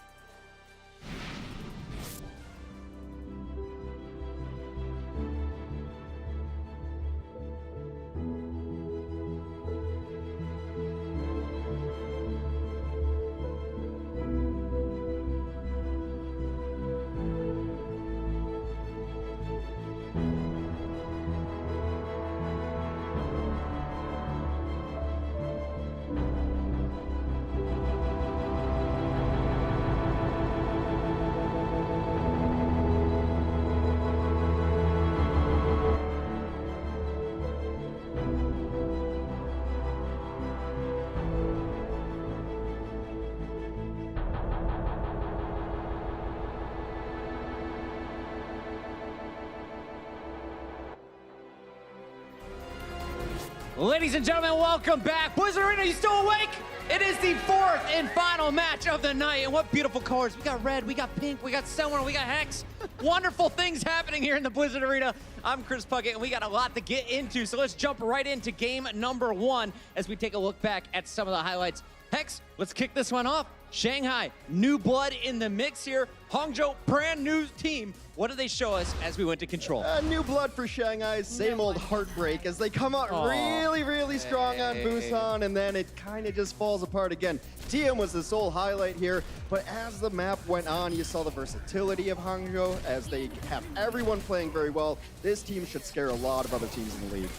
Speaker 7: Ladies and gentlemen, welcome back. Blizzard Arena, you still awake? It is the fourth and final match of the night. And what beautiful colors. We got red, we got pink, we got Summer, we got Hex. Wonderful things happening here in the Blizzard Arena. I'm Chris Puckett, and we got a lot to get into. So let's jump right into game number 1 as we take a look back at some of the highlights. Hex, let's kick this one off. Shanghai, new blood in the mix here. Hangzhou, brand new team. What did they show us as we went to control?
Speaker 8: New blood for Shanghai, same old heartbreak as they come out really strong on Busan, and then it kind of just falls apart again. DM was the sole highlight here, but as the map went on, you saw the versatility of Hangzhou as they have everyone playing very well. This team should scare a lot of other teams in the league.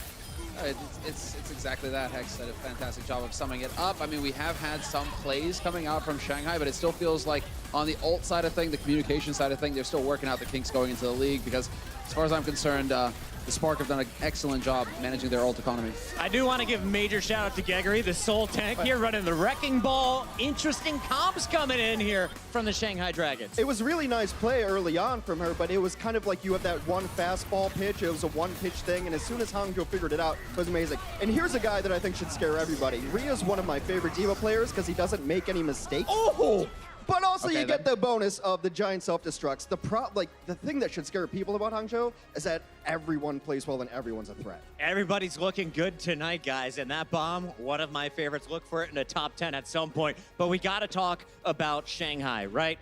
Speaker 9: It's exactly that. Hex did a fantastic job of summing it up. I mean, we have had some plays coming out from Shanghai, but it still feels like on the ult side of thing, the communication side of thing, they're still working out the kinks going into the league because as far as I'm concerned, the Spark have done an excellent job managing their ult economy.
Speaker 7: I do want to give a major shout out to Gregory, the sole tank here running the Wrecking Ball. Interesting comps coming in here from the Shanghai Dragons.
Speaker 8: It was a really nice play early on from her, but it was kind of like you have that one fastball pitch. It was a one-pitch thing, and as soon as Hangzhou figured it out, it was amazing. And here's a guy that I think should scare everybody. Ria's one of my favorite Diva players because he doesn't make any mistakes.
Speaker 7: Oh!
Speaker 8: But also you get the bonus of the giant self-destructs. The thing that should scare people about Hangzhou is that everyone plays well and everyone's a threat.
Speaker 7: Everybody's looking good tonight, guys, and that bomb, one of my favorites. Look for it in the top 10 at some point. But we got to talk about Shanghai, right?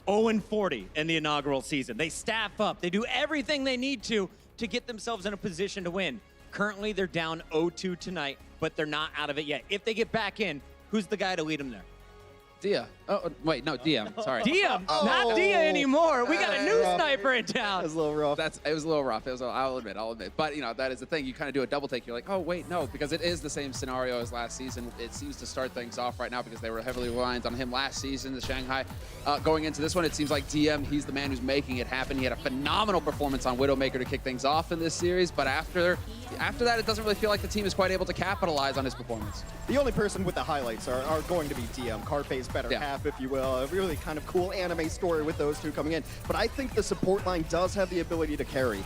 Speaker 7: 0-40 in the inaugural season. They staff up. They do everything they need to get themselves in a position to win. Currently, they're down 0-2 tonight, but they're not out of it yet. If they get back in, who's the guy to lead them there?
Speaker 9: Dia. Oh, wait, no, DM. Sorry.
Speaker 7: DM, not Dia anymore. We got a new sniper in
Speaker 8: That
Speaker 7: town.
Speaker 8: was a little rough.
Speaker 9: It was a little rough. I'll admit. But, you know, that is the thing. You kind of do a double take. You're like, oh, wait, no, because it is the same scenario as last season. It seems to start things off right now because they were heavily reliant on him last season, the Shanghai. Going into this one, it seems like DM, he's the man who's making it happen. He had a phenomenal performance on Widowmaker to kick things off in this series, but after that, it doesn't really feel like the team is quite able to capitalize on his performance.
Speaker 8: The only person with the highlights are going to be DM, Carpe's better half, if you will. A really kind of cool anime story with those two coming in. But I think the support line does have the ability to carry.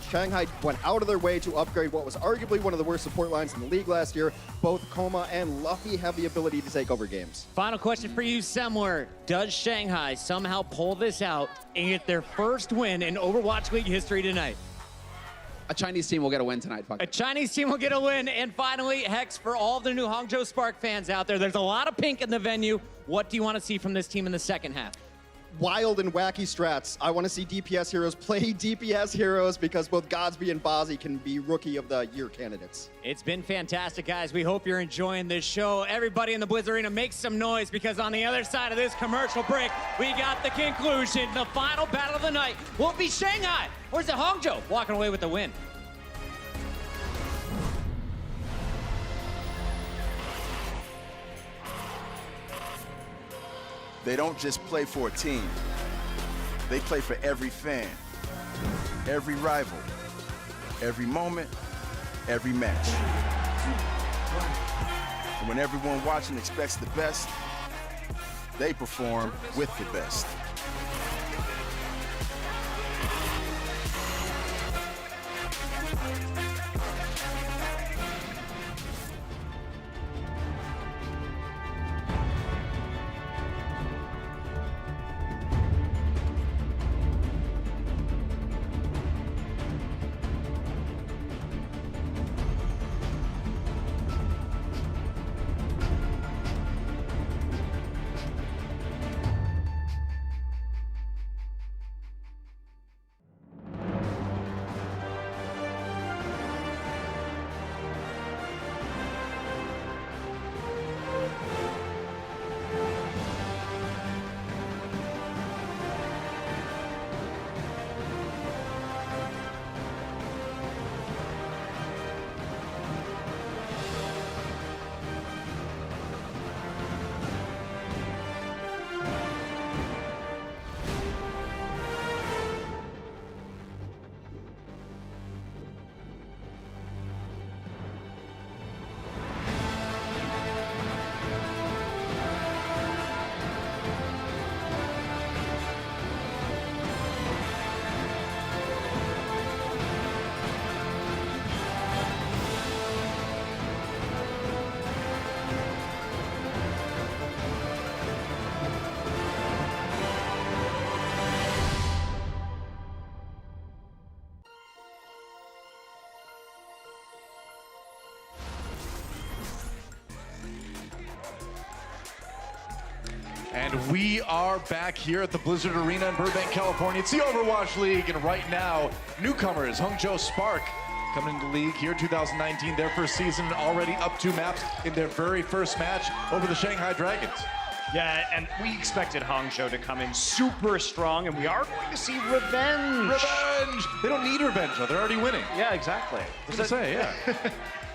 Speaker 8: Shanghai went out of their way to upgrade what was arguably one of the worst support lines in the league last year. Both Koma and Luffy have the ability to take over games.
Speaker 7: Final question for you, Semler. Does Shanghai somehow pull this out and get their first win in Overwatch League history tonight?
Speaker 9: A Chinese team will get a win tonight.
Speaker 7: A Chinese team will get a win. And finally, Hex, for all the new Hangzhou Spark fans out there, there's a lot of pink in the venue. What do you want to see from this team in the second half?
Speaker 8: Wild and wacky strats. I want to see DPS heroes play DPS heroes because both Godsby and Bozzy can be Rookie of the Year candidates.
Speaker 7: It's been fantastic, guys. We hope you're enjoying this show. Everybody in the Blizzard Arena, make some noise because on the other side of this commercial break, we got the conclusion. The final battle of the night will be Shanghai. Or is it Hangzhou walking away with the win?
Speaker 10: They don't just play for a team. They play for every fan, every rival, every moment, every match. And when everyone watching expects the best, they perform with the best.
Speaker 1: And we are back here at the Blizzard Arena in Burbank, California. It's the Overwatch League, and right now, newcomers, Hangzhou Spark, coming into the league here 2019, their first season, and already up 2 maps in their very first match over the Shanghai Dragons.
Speaker 2: Yeah, and we expected Hangzhou to come in super strong, and we are going to see revenge.
Speaker 1: Revenge! They don't need revenge, though. They're already winning.
Speaker 2: Yeah, exactly.
Speaker 1: I was gonna say, yeah.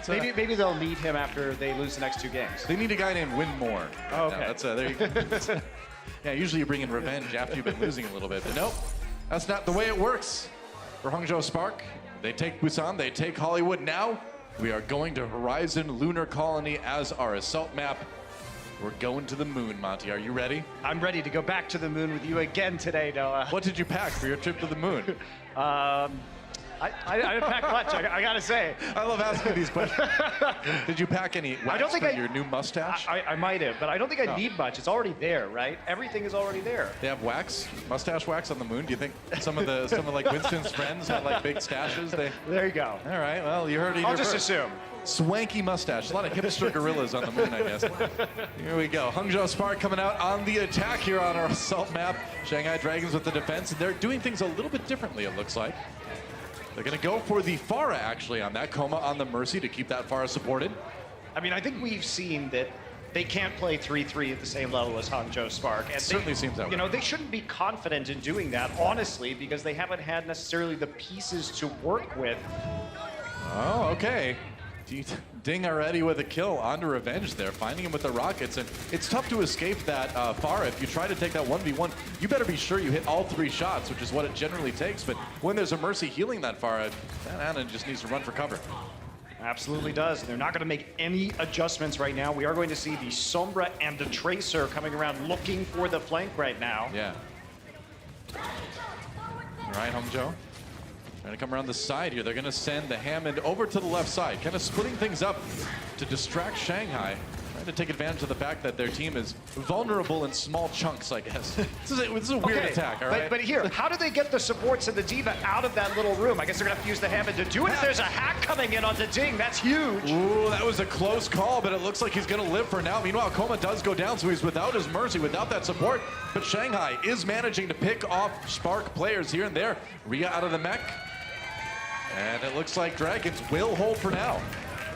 Speaker 2: Maybe they'll need him after they lose the next 2 games.
Speaker 1: They need a guy named Win More.
Speaker 2: Oh, okay.
Speaker 1: No, that's there you go. Yeah, usually you bring in revenge after you've been losing a little bit, but nope, that's not the way it works. For Hangzhou Spark, they take Busan, they take Hollywood. Now we are going to Horizon Lunar Colony as our assault map. We're going to the moon, Monty. Are you ready?
Speaker 2: I'm ready to go back to the moon with you again today, Noah.
Speaker 1: What did you pack for your trip to the moon?
Speaker 2: I didn't pack much, I gotta say.
Speaker 1: I love asking these questions. Did you pack any wax for your new mustache?
Speaker 2: I might have, but I don't think I need much. It's already there, right? Everything is already there.
Speaker 1: They have wax, mustache wax on the moon. Do you think some of like Winston's friends have like big stashes?
Speaker 2: There you go.
Speaker 1: All right, well, you heard it here
Speaker 2: I'll just
Speaker 1: first.
Speaker 2: assume.
Speaker 1: Swanky mustache. A lot of hipster gorillas on the moon, I guess. Here we go. Hangzhou Spark coming out on the attack here on our assault map. Shanghai Dragons with the defense, and they're doing things a little bit differently, it looks like. They're going to go for the Pharah, actually, on that. Coma on the Mercy to keep that Pharah supported.
Speaker 2: I mean, I think we've seen that they can't play 3-3 at the same level as Hangzhou Spark. And
Speaker 1: Certainly seems that way.
Speaker 2: You know, they shouldn't be confident in doing that, honestly, because they haven't had necessarily the pieces to work with.
Speaker 1: Oh, okay. Ding already with a kill onto Revenge there, finding him with the rockets, and it's tough to escape that Pharah. If you try to take that 1v1, you better be sure you hit all 3 shots, which is what it generally takes, but when there's a Mercy healing that Pharah, that Anna just needs to run for cover.
Speaker 2: Absolutely does. They're not going to make any adjustments right now. We are going to see the Sombra and the Tracer coming around looking for the flank right now.
Speaker 1: Yeah. All right, Hangzhou. Trying to come around the side here. They're going to send the Hammond over to the left side, kind of splitting things up to distract Shanghai. Trying to take advantage of the fact that their team is vulnerable in small chunks, I guess. This is a weird attack, all right?
Speaker 2: But here, how do they get the supports and the D.Va out of that little room? I guess they're going to have to use the Hammond to do it. There's a hack coming in onto Ding. That's huge.
Speaker 1: Ooh, that was a close call, but it looks like he's going to live for now. Meanwhile, Coma does go down, so he's without his Mercy, without that support. But Shanghai is managing to pick off Spark players here and there. Rhea out of the mech. And it looks like Dragons will hold for now.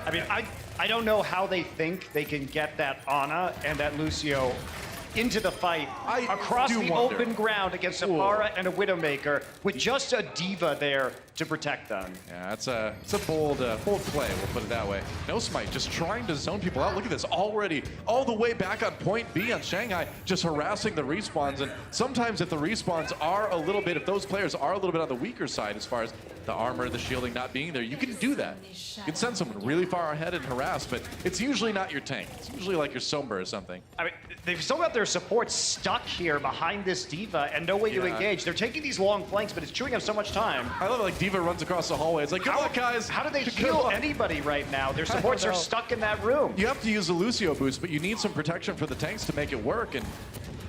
Speaker 2: I mean, I don't know how they think they can get that Ana and that Lucio into the fight across the open ground against a Pharah and a Widowmaker with just a D.Va there to protect them.
Speaker 1: Yeah, it's a bold play, we'll put it that way. No Smite just trying to zone people out. Look at this, already all the way back on point B on Shanghai, just harassing the respawns. And sometimes if the respawns are if those players are a little bit on the weaker side as far as the armor, the shielding not being there, you can do that. You can send someone really far ahead and harass, but it's usually not your tank. It's usually like your Sombra or something.
Speaker 2: I mean, they've still got their support stuck here behind this D.Va and no way to engage. They're taking these long flanks, but it's chewing up so much time.
Speaker 1: I love it, like D.Va runs across the hallway. It's like, good luck, guys.
Speaker 2: How do they heal anybody right now? Their supports are stuck in that room.
Speaker 1: You have to use the Lucio boost, but you need some protection for the tanks to make it work. And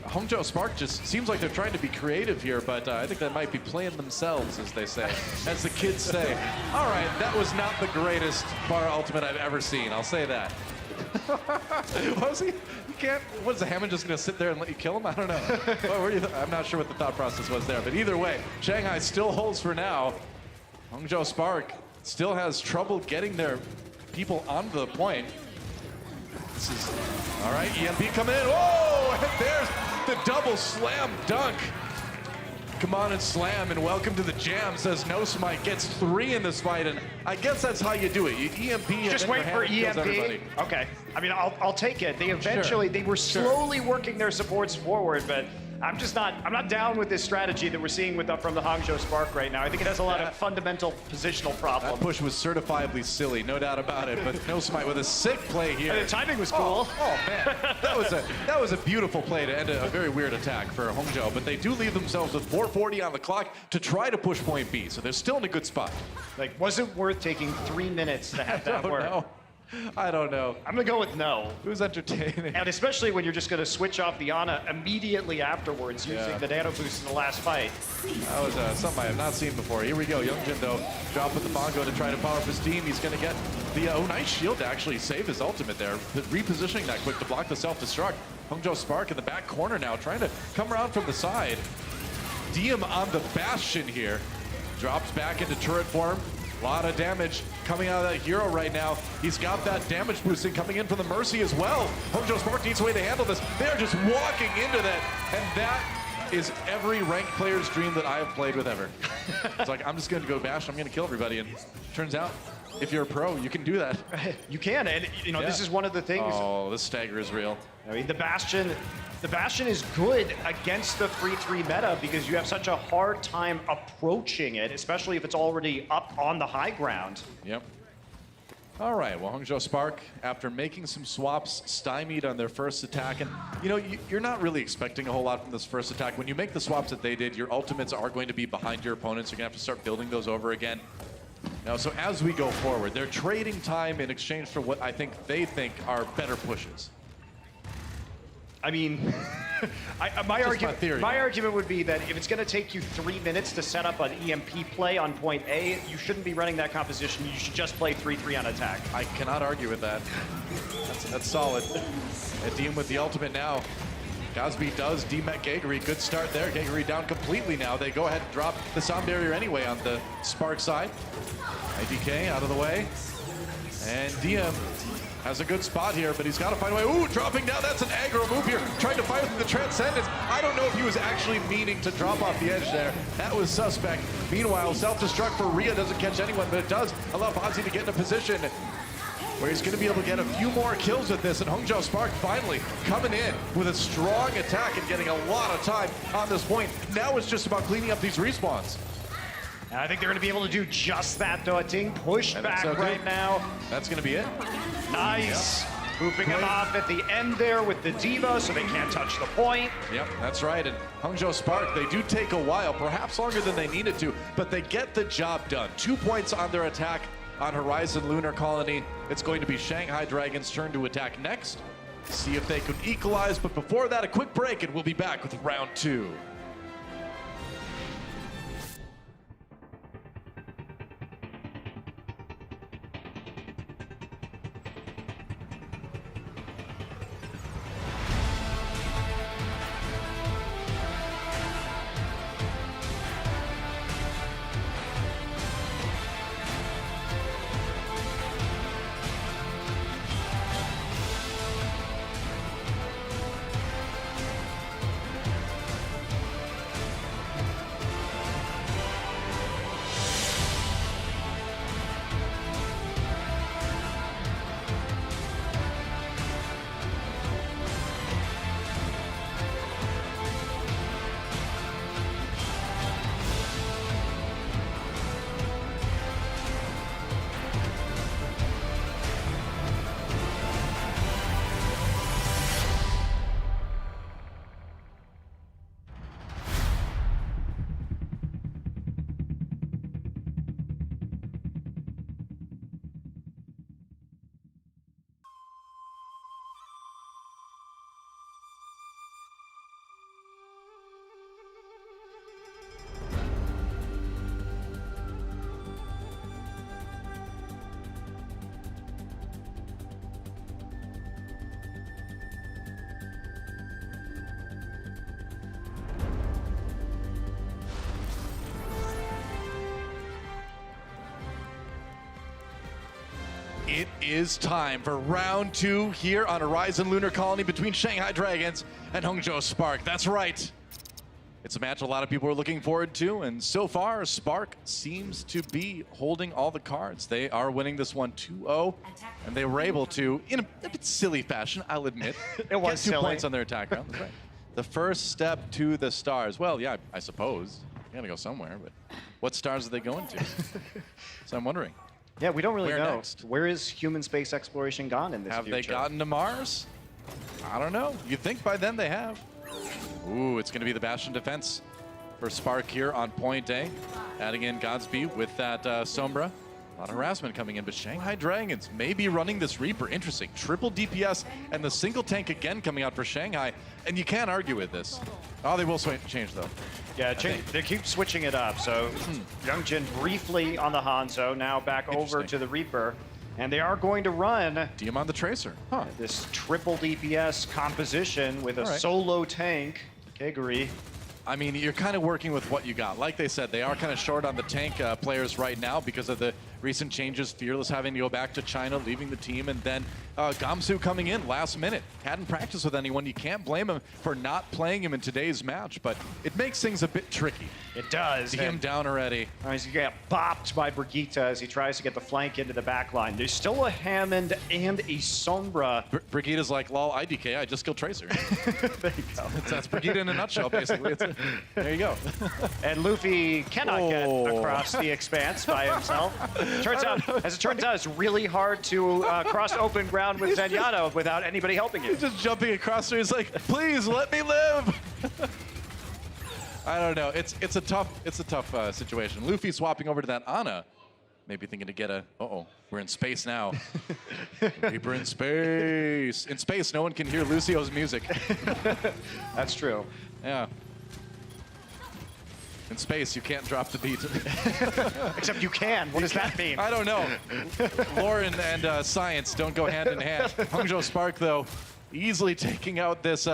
Speaker 1: Hangzhou Spark just seems like they're trying to be creative here, but I think they might be playing themselves, as they say, as the kids say. All right, that was not the greatest Pharah ultimate I've ever seen. I'll say that. Was he? You can't. What is the Hammond just going to sit there and let you kill him? I don't know. I'm not sure what the thought process was there, but either way, Shanghai still holds for now. Hangzhou Spark still has trouble getting their people onto the point. This is all right. EMP coming in. Whoa! And there's the double slam dunk. Come on and slam and welcome to the jam, says No Smite. Gets 3 in this fight, and I guess that's how you do it. You EMP and
Speaker 2: just
Speaker 1: then
Speaker 2: wait for EMP. Okay. I mean, I'll take it. They eventually, they were slowly working their supports forward, but I'm not down with this strategy that we're seeing from the Hangzhou Spark right now. I think it has a lot of fundamental positional problems.
Speaker 1: That push was certifiably silly, no doubt about it, but No Smite with a sick play here.
Speaker 2: And the timing was cool.
Speaker 1: Oh man, that was a beautiful play to end a very weird attack for Hangzhou, but they do leave themselves with 4:40 on the clock to try to push point B, so they're still in a good spot.
Speaker 2: Like, was it worth taking 3 minutes to have that work?
Speaker 1: No. I don't know.
Speaker 2: I'm gonna go with no.
Speaker 1: It was entertaining.
Speaker 2: And especially when you're just gonna switch off the Ana immediately afterwards using the nano boost in the last fight.
Speaker 1: That was something I have not seen before. Here we go. Youngjin, though, dropping the bongo to try to power up his team. He's going to get the nice shield to actually save his ultimate there. Repositioning that quick to block the self-destruct. Hangzhou Spark in the back corner now, trying to come around from the side. Diem on the Bastion here. Drops back into turret form. A lot of damage coming out of that hero right now. He's got that damage boosting coming in from the Mercy as well. Hangzhou Spark needs a way to handle this. They're just walking into that, and that is every ranked player's dream that I have played with ever. It's like, I'm just going to go bash, I'm going to kill everybody, and turns out, if you're a pro, you can do that.
Speaker 2: You can, and you know, this is one of the things.
Speaker 1: Oh, this stagger is real.
Speaker 2: I mean, the Bastion is good against the 3-3 meta because you have such a hard time approaching it, especially if it's already up on the high ground.
Speaker 1: Yep. All right, well, Hangzhou Spark, after making some swaps, stymied on their first attack. And, you know, you're not really expecting a whole lot from this first attack. When you make the swaps that they did, your ultimates are going to be behind your opponents. You're going to have to start building those over again. Now, so as we go forward, they're trading time in exchange for what I think they think are better pushes.
Speaker 2: I mean, my argument would be that if it's going to take you 3 minutes to set up an EMP play on point A, you shouldn't be running that composition. You should just play 3-3 on attack.
Speaker 1: I cannot argue with that. That's solid. And Diem with the ultimate now. Cosby does demet Geguri. Good start there. Geguri down completely now. They go ahead and drop the sound barrier anyway on the Spark side. IDK out of the way. And Diem has a good spot here, but he's got to find a way. Ooh, dropping down. That's an aggro move here. Trying to fight with the Transcendence. I don't know if he was actually meaning to drop off the edge there. That was suspect. Meanwhile, self-destruct for Rhea doesn't catch anyone, but it does allow Fonzie to get in a position where he's going to be able to get a few more kills with this. And Hangzhou Spark finally coming in with a strong attack and getting a lot of time on this point. Now it's just about cleaning up these respawns.
Speaker 2: And I think they're going to be able to do just that, though. Ting pushed back right now.
Speaker 1: That's going to be it.
Speaker 2: Nice. Yep. Booping him off at the end there with the Diva, so they can't touch the point.
Speaker 1: Yep, that's right. And Hangzhou Spark, they do take a while, perhaps longer than they needed to, but they get the job done. 2 points on their attack on Horizon Lunar Colony. It's going to be Shanghai Dragon's turn to attack next. See if they could equalize, but before that, a quick break, and we'll be back with round 2. It is time for round 2 here on Horizon Lunar Colony between Shanghai Dragons and Hangzhou Spark. That's right. It's a match a lot of people are looking forward to, and so far, Spark seems to be holding all the cards. They are winning this one 2-0, and they were able to, in a bit silly fashion, I'll admit,
Speaker 2: it was
Speaker 1: get 2 points on their attack round. That's right. The first step to the stars. Well, yeah, I suppose. You gotta go somewhere, but what stars are they going to? So I'm wondering.
Speaker 2: Yeah, we don't really know.
Speaker 1: Next?
Speaker 2: Where is human space exploration gone in this
Speaker 1: Have
Speaker 2: future?
Speaker 1: they gotten to Mars? I don't know. You'd think by then they have. Ooh, it's going to be the Bastion defense for Spark here on point A. Adding in Godspeed with that Sombra. A lot of harassment coming in, but Shanghai Dragons may be running this Reaper. Interesting. Triple DPS and the single tank again coming out for Shanghai, and you can't argue with this. Oh, they will change though.
Speaker 2: Yeah, they keep switching it up. So Youngjin briefly on the Hangzhou, now back over to the Reaper. And they are going to run
Speaker 1: Diem on the Tracer. Huh.
Speaker 2: this triple DPS composition with a solo tank, Keguri.
Speaker 1: I mean, you're kind of working with what you got. Like they said, they are kind of short on the tank players right now because of the recent changes. Fearless having to go back to China, leaving the team, and then Gamsu coming in last minute. Hadn't practiced with anyone. You can't blame him for not playing him in today's match, but it makes things a bit tricky.
Speaker 2: It does.
Speaker 1: Diem down already.
Speaker 2: He's going to get bopped by Brigitte as he tries to get the flank into the back line. There's still a Hammond and a Sombra.
Speaker 1: Brigitte's like, lol, IDK, I just killed Tracer.
Speaker 2: There you go.
Speaker 1: That's Brigitte in a nutshell, basically. There you go.
Speaker 2: And Luffy cannot get across the expanse by himself. As it turns out, it's really hard to cross open ground with Zenyatta without anybody helping you.
Speaker 1: He's just jumping across there. He's like, please let me live. I don't know. It's a tough situation. Luffy swapping over to that Ana. Maybe thinking to get a, we're in space now. Reaper in space. In space, no one can hear Lucio's music.
Speaker 2: That's true.
Speaker 1: Yeah. In space, you can't drop the beat.
Speaker 2: Except you can. What does that mean?
Speaker 1: I don't know. Lore and science don't go hand in hand. Hangzhou Spark, though, easily taking out this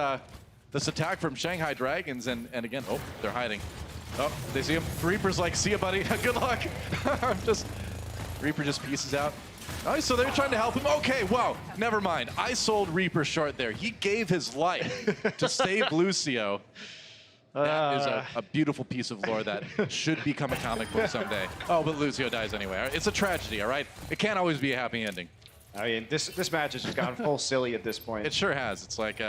Speaker 1: this attack from Shanghai Dragons. And again, they're hiding. Oh, they see him. Reaper's like, see ya, buddy. Good luck. Reaper just pieces out. Oh, so they're trying to help him. Okay, wow. Never mind. I sold Reaper short there. He gave his life to save Lucio. That is a beautiful piece of lore that should become a comic book someday. Oh, but Lucio dies anyway. It's a tragedy, all right? It can't always be a happy ending.
Speaker 2: I mean, this match has just gone full silly at this point.
Speaker 1: It sure has. It's like,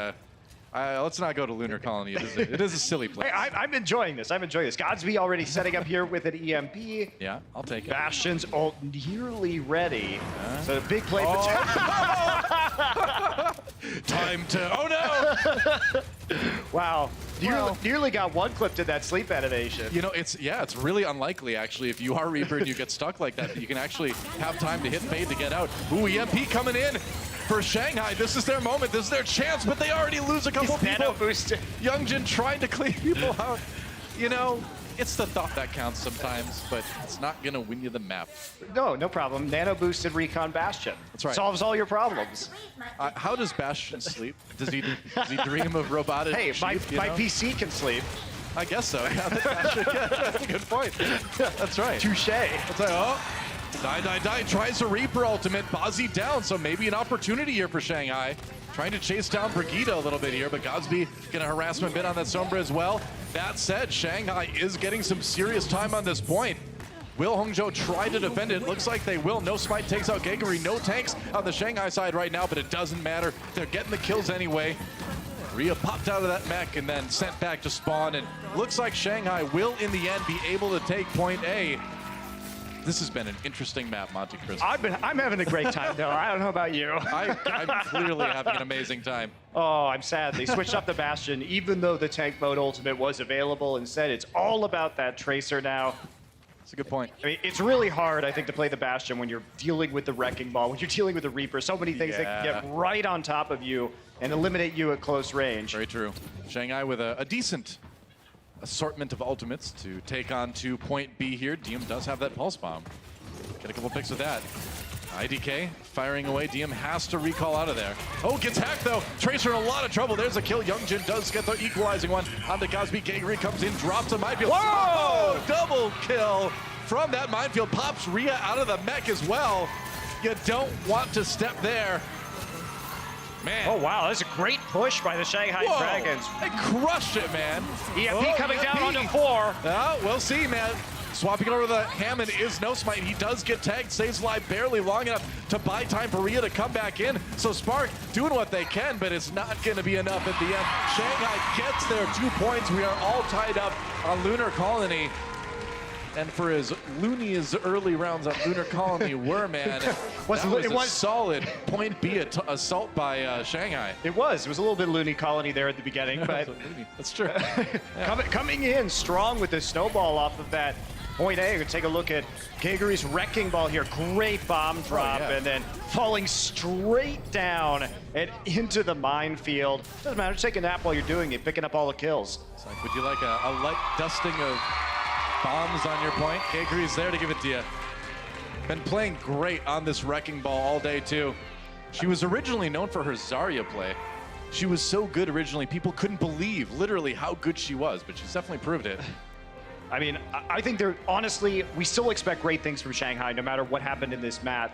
Speaker 1: let's not go to Lunar Colony. It is a silly place.
Speaker 2: Hey, I'm enjoying this. I'm enjoying this. Godsby already setting up here with an EMP.
Speaker 1: Yeah, I'll take it.
Speaker 2: Bastion's ult nearly ready. So the big play
Speaker 1: Time to, oh no!
Speaker 2: Wow. Nearly got one clipped in that sleep animation.
Speaker 1: You know, it's really unlikely, actually, if you are Reaper and you get stuck like that you can actually have time to hit fade to get out. Ooh, EMP coming in for Shanghai. This is their moment. This is their chance, but they already lose a couple people.
Speaker 2: Boosted.
Speaker 1: Youngjin trying to clean people out. You know, it's the thought that counts sometimes, but it's not going to win you the map.
Speaker 2: No problem. Nano boosted Recon Bastion.
Speaker 1: That's right.
Speaker 2: Solves all your problems.
Speaker 1: How does Bastion sleep? Does he dream of robotic sheep,
Speaker 2: my PC can sleep.
Speaker 1: I guess so. Yeah, that's a good point. That's right.
Speaker 2: Touche.
Speaker 1: That's like, Die. Tries a Reaper ultimate. Bozzy down, so maybe an opportunity here for Shanghai. Trying to chase down Brigitte a little bit here, but Godsby gonna harass him a bit on that Sombra as well. That said, Shanghai is getting some serious time on this point. Will Hangzhou try to defend it? Looks like they will. No Smite takes out Geguri. No tanks on the Shanghai side right now, but it doesn't matter. They're getting the kills anyway. Rhea popped out of that mech and then sent back to spawn, and looks like Shanghai will, in the end, be able to take point A. This has been an interesting map, Monte Cristo.
Speaker 2: I'm having a great time, though. I don't know about you.
Speaker 1: I'm clearly having an amazing time.
Speaker 2: Oh, I'm sad. They switched up the Bastion, even though the tank mode ultimate was available. Instead, it's all about that Tracer now.
Speaker 1: That's a good point.
Speaker 2: I mean, it's really hard, I think, to play the Bastion when you're dealing with the Wrecking Ball, when you're dealing with the Reaper. So many things that can get right on top of you and eliminate you at close range.
Speaker 1: Very true. Shanghai with a decent assortment of ultimates to take on to point B here. Diem does have that pulse bomb. Get a couple picks with that. IDK firing away. Diem has to recall out of there. Oh, gets hacked though. Tracer in a lot of trouble. There's a kill. Youngjin does get the equalizing one on the Godsby. Geguri comes in, drops a minefield. Whoa! Double kill from that minefield. Pops Rhea out of the mech as well. You don't want to step there. Man.
Speaker 2: Oh, wow. That's a great push by the Shanghai Dragons.
Speaker 1: They crushed it, man.
Speaker 2: EMP coming down onto 4.
Speaker 1: We'll see, man. Swapping over the Hammond is no Smite. He does get tagged, saves life barely long enough to buy time for Rhea to come back in. So Spark doing what they can, but it's not going to be enough at the end. Shanghai gets their 2 points. We are all tied up on Lunar Colony. And for as loony as early rounds on Lunar Colony were, man, it was a solid point B assault by Shanghai.
Speaker 2: It was a little bit loony Colony there at the beginning, but
Speaker 1: that's true.
Speaker 2: Coming in strong with the snowball off of that point A. Take a look at Gregory's wrecking ball here. Great bomb drop, and then falling straight down and into the minefield. Doesn't matter, take a nap while you're doing it, picking up all the kills.
Speaker 1: It's like, would you like a light dusting of bombs on your point? Gregory's there to give it to you. Been playing great on this wrecking ball all day, too. She was originally known for her Zarya play. She was so good originally, people couldn't believe literally how good she was, but she's definitely proved it.
Speaker 2: I mean, I think honestly, we still expect great things from Shanghai, no matter what happened in this match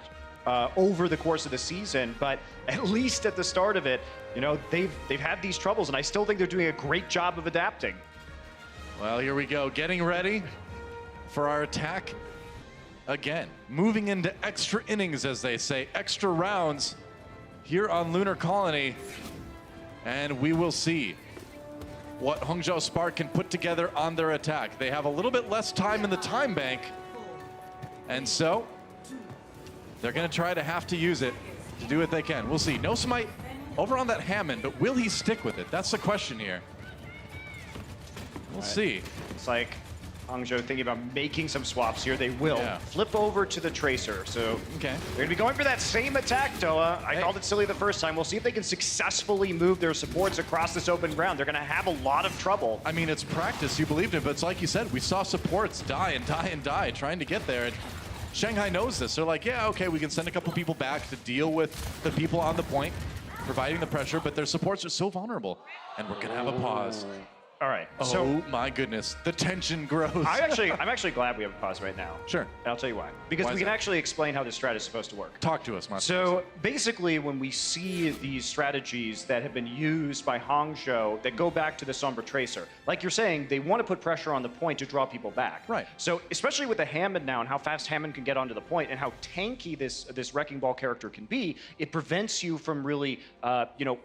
Speaker 2: over the course of the season. But at least at the start of it, you know, they've had these troubles, and I still think they're doing a great job of adapting.
Speaker 1: Well, here we go, getting ready for our attack again. Moving into extra innings, as they say, extra rounds here on Lunar Colony. And we will see what Hangzhou Spark can put together on their attack. They have a little bit less time in the time bank, and so they're going to try to have to use it to do what they can. We'll see. No Smite over on that Hammond, but will he stick with it? That's the question here. We'll see.
Speaker 2: It's like Hangzhou thinking about making some swaps here. They will flip over to the Tracer. So they're going to be going for that same attack, Toa. I called it silly the first time. We'll see if they can successfully move their supports across this open ground. They're going to have a lot of trouble.
Speaker 1: I mean, it's practice. You believed it, but it's like you said, we saw supports die and die and die trying to get there. And Shanghai knows this. They're like, yeah, okay, we can send a couple people back to deal with the people on the point, providing the pressure, but their supports are so vulnerable. And we're going to have a pause.
Speaker 2: All right.
Speaker 1: Oh my goodness, the tension grows.
Speaker 2: I'm actually glad we have a pause right now.
Speaker 1: Sure.
Speaker 2: And I'll tell you why. Because we can actually explain how this strat is supposed to work.
Speaker 1: Talk to us, Monster.
Speaker 2: So basically, when we see these strategies that have been used by Hangzhou that go back to the Sombra Tracer, like you're saying, they want to put pressure on the point to draw people back.
Speaker 1: Right.
Speaker 2: So especially with the Hammond now and how fast Hammond can get onto the point and how tanky this Wrecking Ball character can be, it prevents you from really,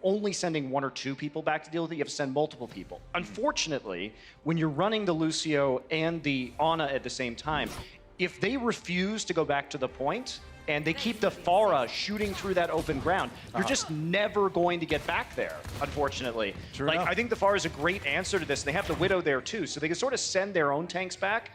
Speaker 2: only sending one or two people back to deal with it. You have to send multiple people. Unfortunately, when you're running the Lucio and the Ana at the same time, if they refuse to go back to the point and they keep the Pharah shooting through that open ground, you're just never going to get back there, unfortunately.
Speaker 1: True enough.
Speaker 2: I think the Pharah is a great answer to this. They have the Widow there too, so they can sort of send their own tanks back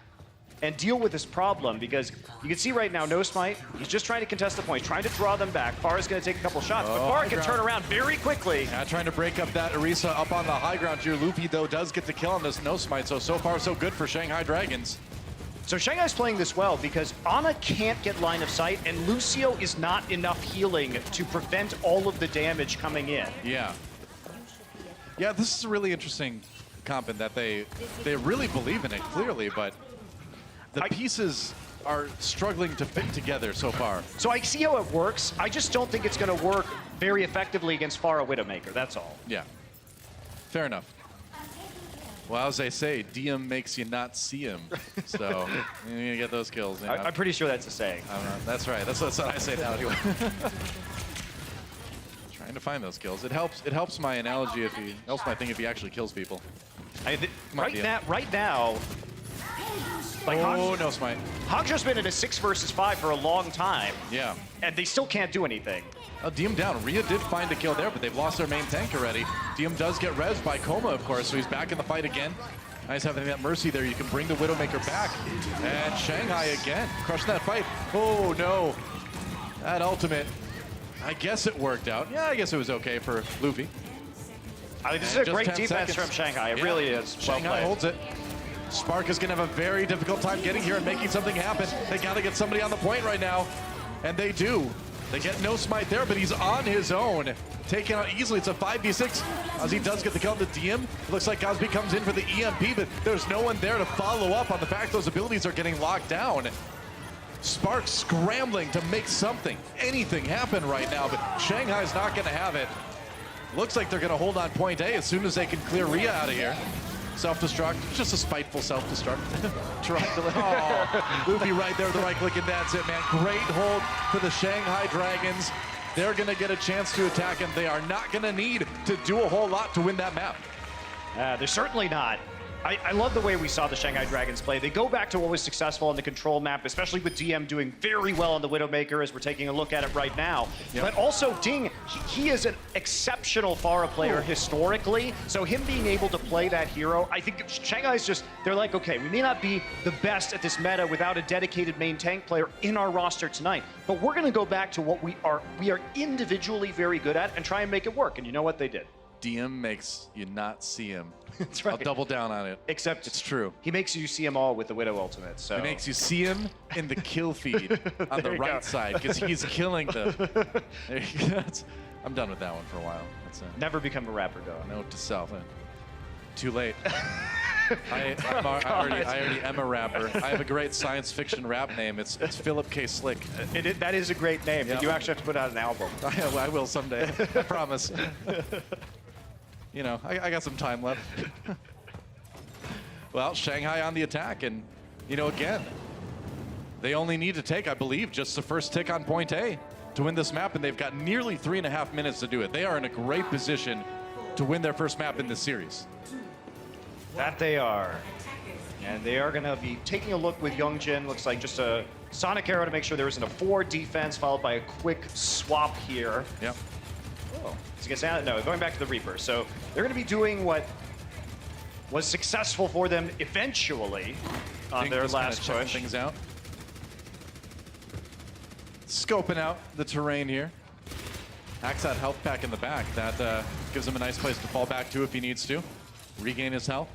Speaker 2: and deal with this problem, because you can see right now, No Smite, he's just trying to contest the points, trying to draw them back. Pharah's going to take a couple shots, but Pharah can turn around very quickly.
Speaker 1: Yeah, trying to break up that Orisa up on the high ground here. Luffy, though, does get the kill on this No Smite, so far so good for Shanghai Dragons.
Speaker 2: So Shanghai's playing this well because Ana can't get line of sight, and Lucio is not enough healing to prevent all of the damage coming in.
Speaker 1: Yeah. Yeah, this is a really interesting comp in that they really believe in it, clearly, but the pieces are struggling to fit together so far.
Speaker 2: So I see how it works. I just don't think it's going to work very effectively against Pharah Widowmaker, that's all.
Speaker 1: Yeah. Fair enough. Well, as they say, DM makes you not see him. So you're going to get those kills. You know?
Speaker 2: I'm pretty sure that's a saying.
Speaker 1: That's right. That's what I say now anyway. Trying to find those kills. It helps my analogy helps my thing if he actually kills people.
Speaker 2: Right now, like
Speaker 1: No Smite.
Speaker 2: Hangzhou's been in a 6 versus 5 for a long time.
Speaker 1: Yeah.
Speaker 2: And they still can't do anything.
Speaker 1: Oh, DM down. Rhea did find a kill there, but they've lost their main tank already. DM does get rezzed by Coma, of course, so he's back in the fight again. Nice having that Mercy there. You can bring the Widowmaker back. And Shanghai again, crushing that fight. Oh, no. That ultimate, I guess it worked out. Yeah, I guess it was okay for Luffy.
Speaker 2: I think this is a great defense from Shanghai. It really is.
Speaker 1: Shanghai holds it. Spark is going to have a very difficult time getting here and making something happen. They got to get somebody on the point right now, and they do. They get No Smite there, but he's on his own. Taken out easily. It's a 5v6. Ozzy does get the kill on the DM. Looks like Cosby comes in for the EMP, but there's no one there to follow up on the fact those abilities are getting locked down. Spark scrambling to make anything happen right now, but Shanghai's not going to have it. Looks like they're going to hold on point A as soon as they can clear Rhea out of here. Self-destruct, just a spiteful self-destruct. Luffy right there with the right click, and that's it, man. Great hold for the Shanghai Dragons. They're going to get a chance to attack, and they are not going to need to do a whole lot to win that map.
Speaker 2: They're certainly not. I love the way we saw the Shanghai Dragons play. They go back to what was successful on the control map, especially with DM doing very well on the Widowmaker as we're taking a look at it right now.
Speaker 1: Yep.
Speaker 2: But also Ding, he is an exceptional Pharah player historically, so him being able to play that hero, I think Shanghai's just, they're like, okay, we may not be the best at this meta without a dedicated main tank player in our roster tonight, but we're gonna go back to what we are individually very good at and try and make it work, and you know what they did?
Speaker 1: DM makes you not see him.
Speaker 2: That's right.
Speaker 1: I'll double down on it.
Speaker 2: Except
Speaker 1: it's true.
Speaker 2: He makes you see them all with the Widow ultimate. So
Speaker 1: he makes you see him in the kill feed on the right side because he's killing them. I'm done with that one for a while. That's it.
Speaker 2: Never become a rapper, though.
Speaker 1: Note to self. Too late. I already am a rapper. I have a great science fiction rap name. It's Philip K. Slick.
Speaker 2: That is a great name.
Speaker 1: Yep.
Speaker 2: You actually have to put out an album.
Speaker 1: I will someday. I promise. You know, I got some time left. Well, Shanghai on the attack, and you know, again, they only need to take, I believe, just the first tick on point A to win this map, and they've got nearly 3.5 minutes to do it. They are in a great position to win their first map in this series.
Speaker 2: That they are. And they are going to be taking a look with Youngjin. Looks like just a Sonic Arrow to make sure there isn't a 4 defense, followed by a quick swap here.
Speaker 1: Yep.
Speaker 2: Oh, no, going back to the Reaper. So they're going to be doing what was successful for them eventually on their last push.
Speaker 1: Things out. Scoping out the terrain here. Hacks that health pack in the back. That gives him a nice place to fall back to if he needs to. Regain his health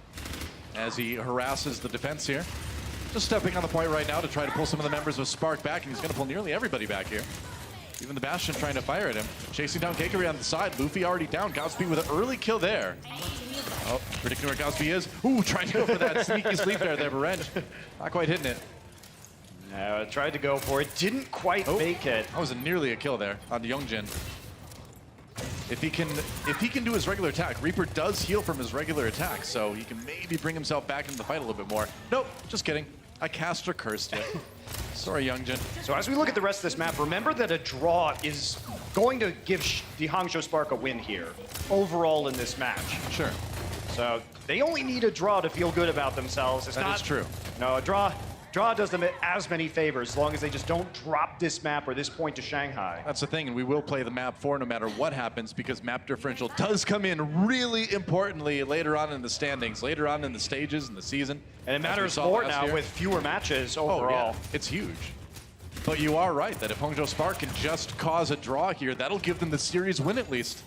Speaker 1: as he harasses the defense here. Just stepping on the point right now to try to pull some of the members of Spark back, and he's going to pull nearly everybody back here. Even the Bastion trying to fire at him. Chasing down Keikari on the side. Luffy already down. Godspeed with an early kill there. Oh, predicting where Godspeed is. Ooh, trying to go for that sneaky sleep there, Revenge. Not quite hitting it.
Speaker 2: Tried to go for it. Didn't quite make it.
Speaker 1: That was nearly a kill there on Youngjin. If he can do his regular attack, Reaper does heal from his regular attack, so he can maybe bring himself back into the fight a little bit more. Nope, just kidding. I cast or cursed you. Sorry, Youngjin.
Speaker 2: So as we look at the rest of this map, remember that a draw is going to give the Hangzhou Spark a win here, overall in this match.
Speaker 1: Sure.
Speaker 2: So they only need a draw to feel good about themselves.
Speaker 1: That is true.
Speaker 2: No, a draw does them as many favors, as long as they just don't drop this map or this point to Shanghai.
Speaker 1: That's the thing, and we will play the map 4 no matter what happens, because map differential does come in really importantly later on in the standings, later on in the stages in the season.
Speaker 2: And it matters more now with fewer matches overall.
Speaker 1: Oh, yeah. It's huge. But you are right that if Hangzhou Spark can just cause a draw here, that'll give them the series win at least.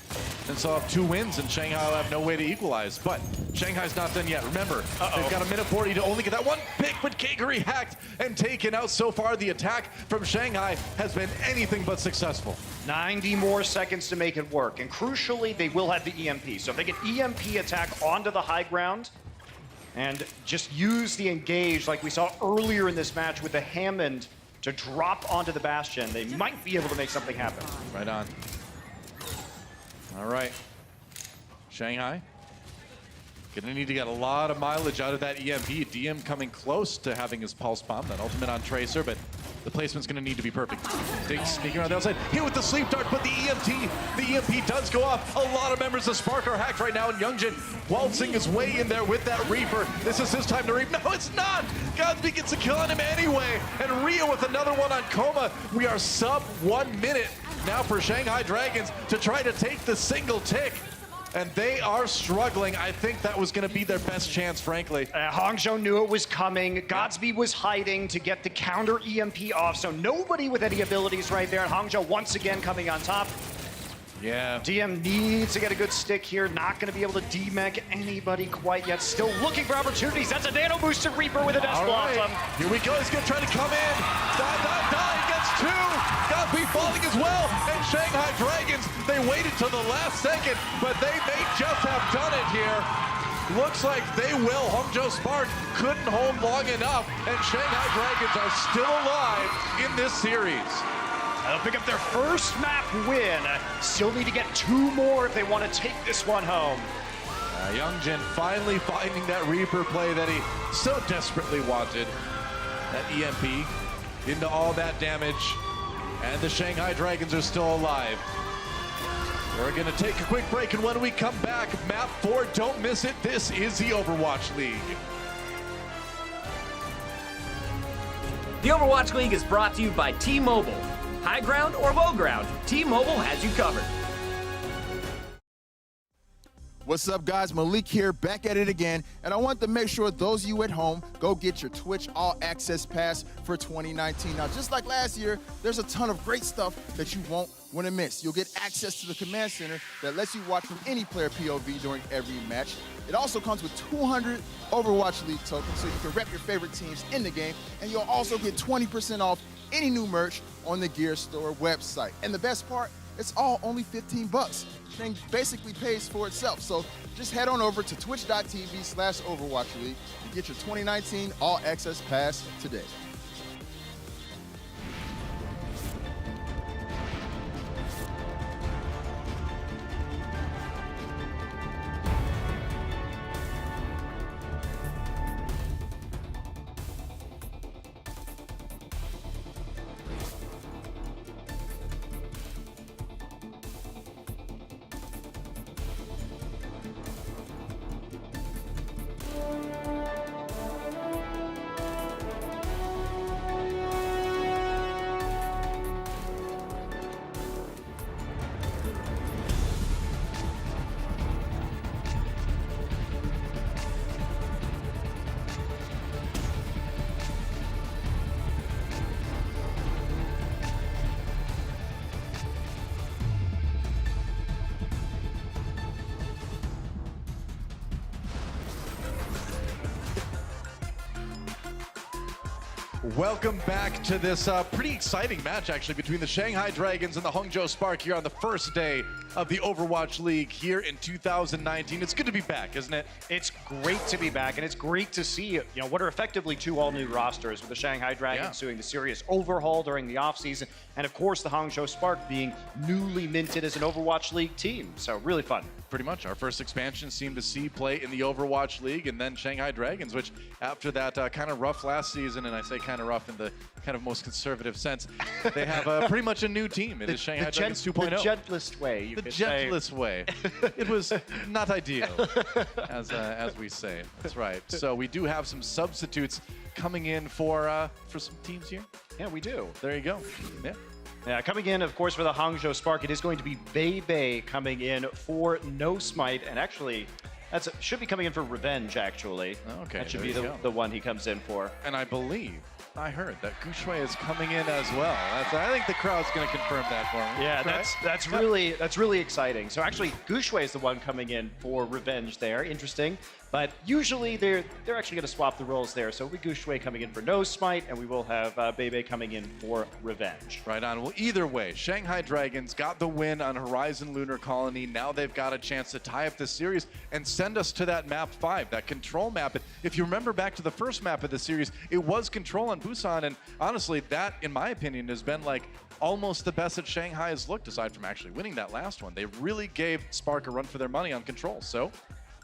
Speaker 1: Since they'll have 2 wins and Shanghai will have no way to equalize. But Shanghai's not done yet. Remember, they've got a minute 40 to only get that one pick, but Keikari hacked and taken out. So far, the attack from Shanghai has been anything but successful.
Speaker 2: 90 more seconds to make it work. And crucially, they will have the EMP. So if they can EMP attack onto the high ground and just use the engage like we saw earlier in this match with the Hammond to drop onto the Bastion, they might be able to make something happen.
Speaker 1: Right on. All right. Shanghai. Gonna need to get a lot of mileage out of that EMP. DM coming close to having his pulse bomb, that ultimate on Tracer, but the placement's gonna need to be perfect. Dig sneaking around the outside. Hit with the sleep dart, but the EMP does go off. A lot of members of Spark are hacked right now, and Youngjin waltzing his way in there with that Reaper. This is his time to reap. No, it's not! Godspeed gets a kill on him anyway, and Rio with another one on Coma. We are sub 1 minute now for Shanghai Dragons to try to take the single tick. And they are struggling. I think that was going to be their best chance, frankly.
Speaker 2: Hangzhou knew it was coming. Godspeed was hiding to get the counter EMP off, so nobody with any abilities right there. And Hangzhou once again coming on top.
Speaker 1: Yeah.
Speaker 2: DM needs to get a good stick here. Not going to be able to demech anybody quite yet. Still looking for opportunities. That's a nano boosted Reaper with a Death Blossom.
Speaker 1: Here we go. He's going to try to come in. Die. Gets 2. Godspeed falling as well. And Shanghai Dragons, they waited till the last second, but they may just have done it here. Looks like they will. Hangzhou Spark couldn't hold long enough, and Shanghai Dragons are still alive in this series.
Speaker 2: They'll pick up their first map win. Still need to get 2 more if they want to take this one home.
Speaker 1: Youngjin finally finding that Reaper play that he so desperately wanted. That EMP into all that damage. And the Shanghai Dragons are still alive. We're going to take a quick break, and when we come back, map 4, don't miss it. This is the Overwatch League.
Speaker 3: The Overwatch League is brought to you by T-Mobile. High ground or low ground, T-Mobile has you covered.
Speaker 6: What's up, guys? Malik here, back at it again, and I want to make sure those of you at home go get your Twitch All Access Pass for 2019. Now, just like last year, there's a ton of great stuff that you won't want to miss. You'll get access to the command center that lets you watch from any player POV during every match. It also comes with 200 Overwatch League tokens, so you can rep your favorite teams in the game, and you'll also get 20% off any new merch on the Gear Store website. And the best part, it's all only 15 bucks. Thing basically pays for itself. So just head on over to twitch.tv/Overwatch League to get your 2019 All Access Pass today.
Speaker 1: Welcome back to this pretty exciting match, actually, between the Shanghai Dragons and the Hangzhou Spark here on the first day of the Overwatch League here in 2019. It's good to be back, isn't it?
Speaker 2: It's great to be back, and it's great to see, what are effectively two all-new rosters, with the Shanghai Dragons doing the serious overhaul during the offseason, and of course the Hangzhou Spark being newly minted as an Overwatch League team. So really fun.
Speaker 1: Pretty much. Our first expansion seemed to see play in the Overwatch League, and then Shanghai Dragons, which after that kind of rough last season, and I say kind of rough in the kind of most conservative sense, they have pretty much a new team. It is Shanghai Dragons 2.0.
Speaker 2: The gentlest way, you could say.
Speaker 1: The gentlest way. It was not ideal, as we say. That's right. So we do have some substitutes coming in for some teams here.
Speaker 2: Yeah, we do.
Speaker 1: There you go. Yeah.
Speaker 2: Yeah, coming in, of course, for the Hangzhou Spark, it is going to be Bei coming in for No Smite, and actually, should be coming in for Revenge, actually.
Speaker 1: Okay,
Speaker 2: that should be the one he comes in for.
Speaker 1: And I believe, I heard that Gushui is coming in as well. I think the crowd's going to confirm that for me.
Speaker 2: Yeah,
Speaker 1: right?
Speaker 2: that's really exciting. So actually, Gushui is the one coming in for Revenge there. Interesting. But usually they're actually going to swap the roles there. So we Gushui coming in for No Smite, and we will have Bei coming in for Revenge.
Speaker 1: Right on. Well, either way, Shanghai Dragons got the win on Horizon Lunar Colony. Now they've got a chance to tie up the series and send us to that map 5, that control map. If you remember back to the first map of the series, it was control on Busan, and honestly, that, in my opinion, has been like almost the best that Shanghai has looked, aside from actually winning that last one. They really gave Spark a run for their money on control. So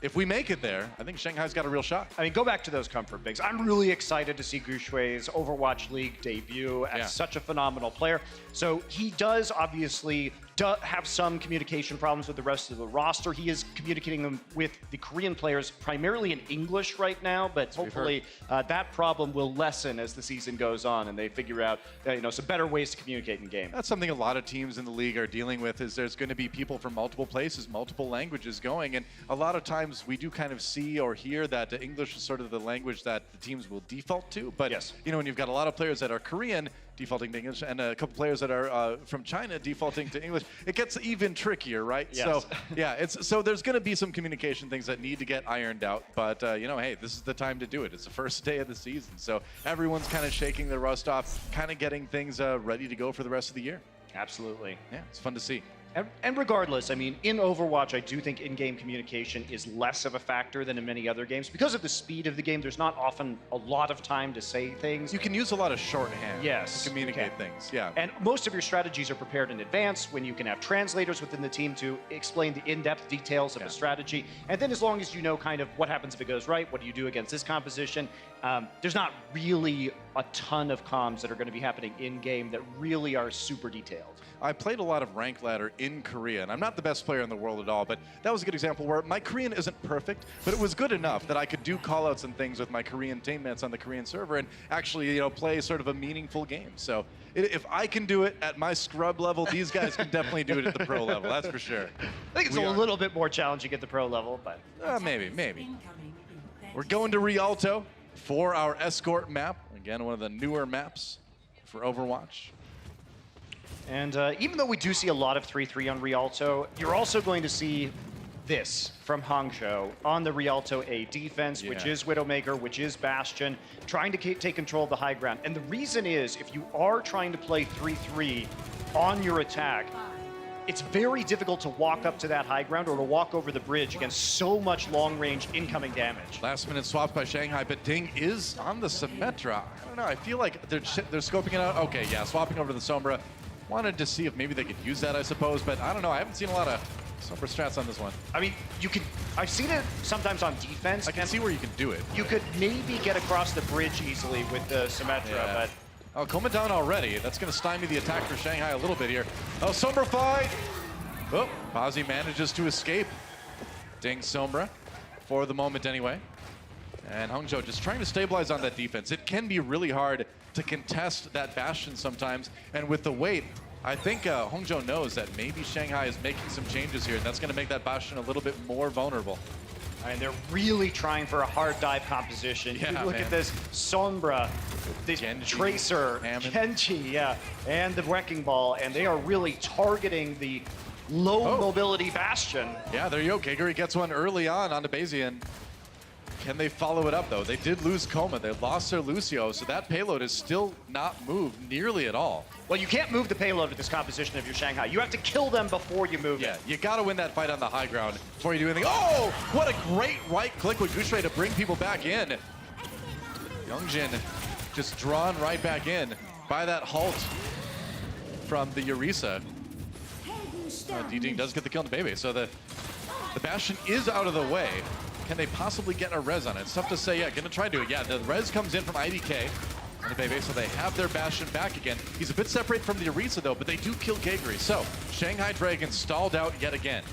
Speaker 1: if we make it there, I think Shanghai's got a real shot.
Speaker 2: I mean, go back to those comfort bigs. I'm really excited to see Gushui's Overwatch League debut as such a phenomenal player. So he does obviously have some communication problems with the rest of the roster. He is communicating them with the Korean players primarily in English right now, but hopefully that problem will lessen as the season goes on and they figure out some better ways to communicate in game.
Speaker 1: That's something a lot of teams in the league are dealing with, is there's going to be people from multiple places, multiple languages going, and a lot of times we do kind of see or hear that English is sort of the language that the teams will default to, but when you've got a lot of players that are Korean defaulting to English and a couple players that are from China defaulting to English, it gets even trickier, right?
Speaker 2: Yes.
Speaker 1: So so there's going to be some communication things that need to get ironed out, but hey, this is the time to do it. It's the first day of the season, so everyone's kind of shaking the rust off, kind of getting things ready to go for the rest of the year.
Speaker 2: Absolutely.
Speaker 1: Yeah, it's fun to see.
Speaker 2: And regardless, I mean, in Overwatch, I do think in-game communication is less of a factor than in many other games. Because of the speed of the game, there's not often a lot of time to say things.
Speaker 1: You can use a lot of shorthand to communicate
Speaker 2: you
Speaker 1: things, yeah.
Speaker 2: And most of your strategies are prepared in advance when you can have translators within the team to explain the in-depth details of a strategy. And then as long as you know kind of what happens if it goes right, what do you do against this composition, there's not really a ton of comms that are going to be happening in-game that really are super detailed.
Speaker 1: I played a lot of rank ladder in Korea, and I'm not the best player in the world at all, but that was a good example where my Korean isn't perfect, but it was good enough that I could do callouts and things with my Korean teammates on the Korean server and actually, you know, play sort of a meaningful game. So if I can do it at my scrub level, these guys can definitely do it at the pro level, that's for sure.
Speaker 2: I think it's a little bit more challenging at the pro level, but...
Speaker 1: maybe. We're going to Rialto for our escort map. Again, one of the newer maps for Overwatch.
Speaker 2: And even though we do see a lot of 3-3 on Rialto, you're also going to see this from Hangzhou on the Rialto A defense, which is Widowmaker, which is Bastion, trying to take control of the high ground. And the reason is, if you are trying to play 3-3 on your attack, it's very difficult to walk up to that high ground or to walk over the bridge against so much long-range incoming damage.
Speaker 1: Last-minute swaps by Shanghai, but Ding is on the Symmetra. I don't know, I feel like they're scoping it out. Okay, yeah, swapping over to the Sombra. Wanted to see if maybe they could use that, I suppose, but I don't know. I haven't seen a lot of Sombra strats on this one.
Speaker 2: I mean, I've seen it sometimes on defense.
Speaker 1: I can see where you can do it.
Speaker 2: You could maybe get across the bridge easily with the Symmetra, but...
Speaker 1: Oh, Koma down already. That's going to stymie the attack for Shanghai a little bit here. Oh, Sombra fight! Oh, Bazzi manages to escape. Ding Sombra, for the moment anyway. And Hangzhou just trying to stabilize on that defense. It can be really hard to contest that Bastion sometimes. And with the weight, I think Hangzhou knows that maybe Shanghai is making some changes here, and that's going to make that Bastion a little bit more vulnerable.
Speaker 2: And they're really trying for a hard dive composition.
Speaker 1: Yeah,
Speaker 2: you look at this Sombra, this
Speaker 1: Genji,
Speaker 2: Tracer,
Speaker 1: Hammond.
Speaker 2: Kenji, and the Wrecking Ball, and they are really targeting the low mobility Bastion.
Speaker 1: Yeah, there you go. Keguri gets one early on the Bazian. Can they follow it up, though? They did lose Koma. They lost their Lucio, so that payload is still not moved nearly at all.
Speaker 2: Well, you can't move the payload with this composition if you're Shanghai. You have to kill them before you move it.
Speaker 1: Yeah, you got to win that fight on the high ground before you do anything. Oh, what a great right click with Gushue to bring people back in. Youngjin just drawn right back in by that halt from the Orisa. D-Ding does get the kill on the Bebe, so the Bastion is out of the way. Can they possibly get a res on it? It's tough to say. Yeah, gonna try to do it. Yeah, the res comes in from IDK on the Bebe, so they have their Bastion back again. He's a bit separated from the Orisa though, but they do kill Keguri. So Shanghai Dragons stalled out yet again.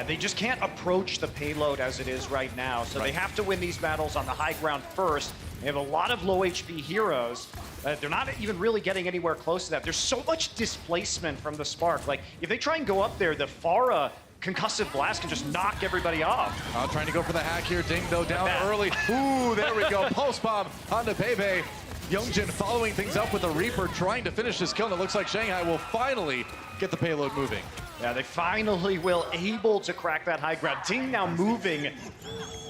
Speaker 2: They just can't approach the payload as it is right now, so they have to win these battles on the high ground first. They have a lot of low HP heroes. They're not even really getting anywhere close to that. There's so much displacement from the Spark. Like, if they try and go up there, the Pharah concussive blast can just knock everybody off.
Speaker 1: Trying to go for the hack here. Ding, though, down early. Ooh, there we go. Pulse bomb on the Bebe. Youngjin following things up with a Reaper, trying to finish this kill, and it looks like Shanghai will finally get the payload moving.
Speaker 2: Yeah, they finally will able to crack that high ground. Ding now moving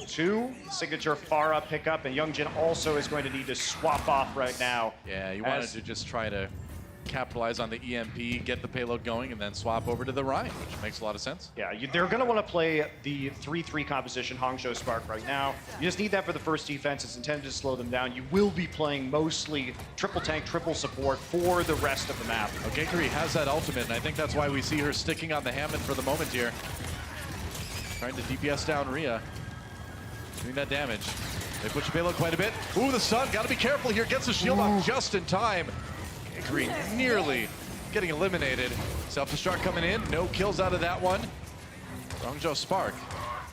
Speaker 2: to signature Pharah pickup, and Youngjin also is going to need to swap off right now.
Speaker 1: Yeah, you wanted to just try to capitalize on the EMP, get the payload going, and then swap over to the Rhine, which makes a lot of sense.
Speaker 2: Yeah, they're going to want to play the 3-3 composition Hangzhou Spark right now. You just need that for the first defense. It's intended to slow them down. You will be playing mostly triple tank, triple support for the rest of the map.
Speaker 1: Okay, Keguri has that ultimate, and I think that's why we see her sticking on the Hammond for the moment here. Trying to DPS down Rhea. Doing that damage. They push the payload quite a bit. Ooh, the Sun, gotta be careful here. Gets the shield off just in time. Keguri nearly getting eliminated. Self-destruct coming in. No kills out of that one. Hangzhou Spark.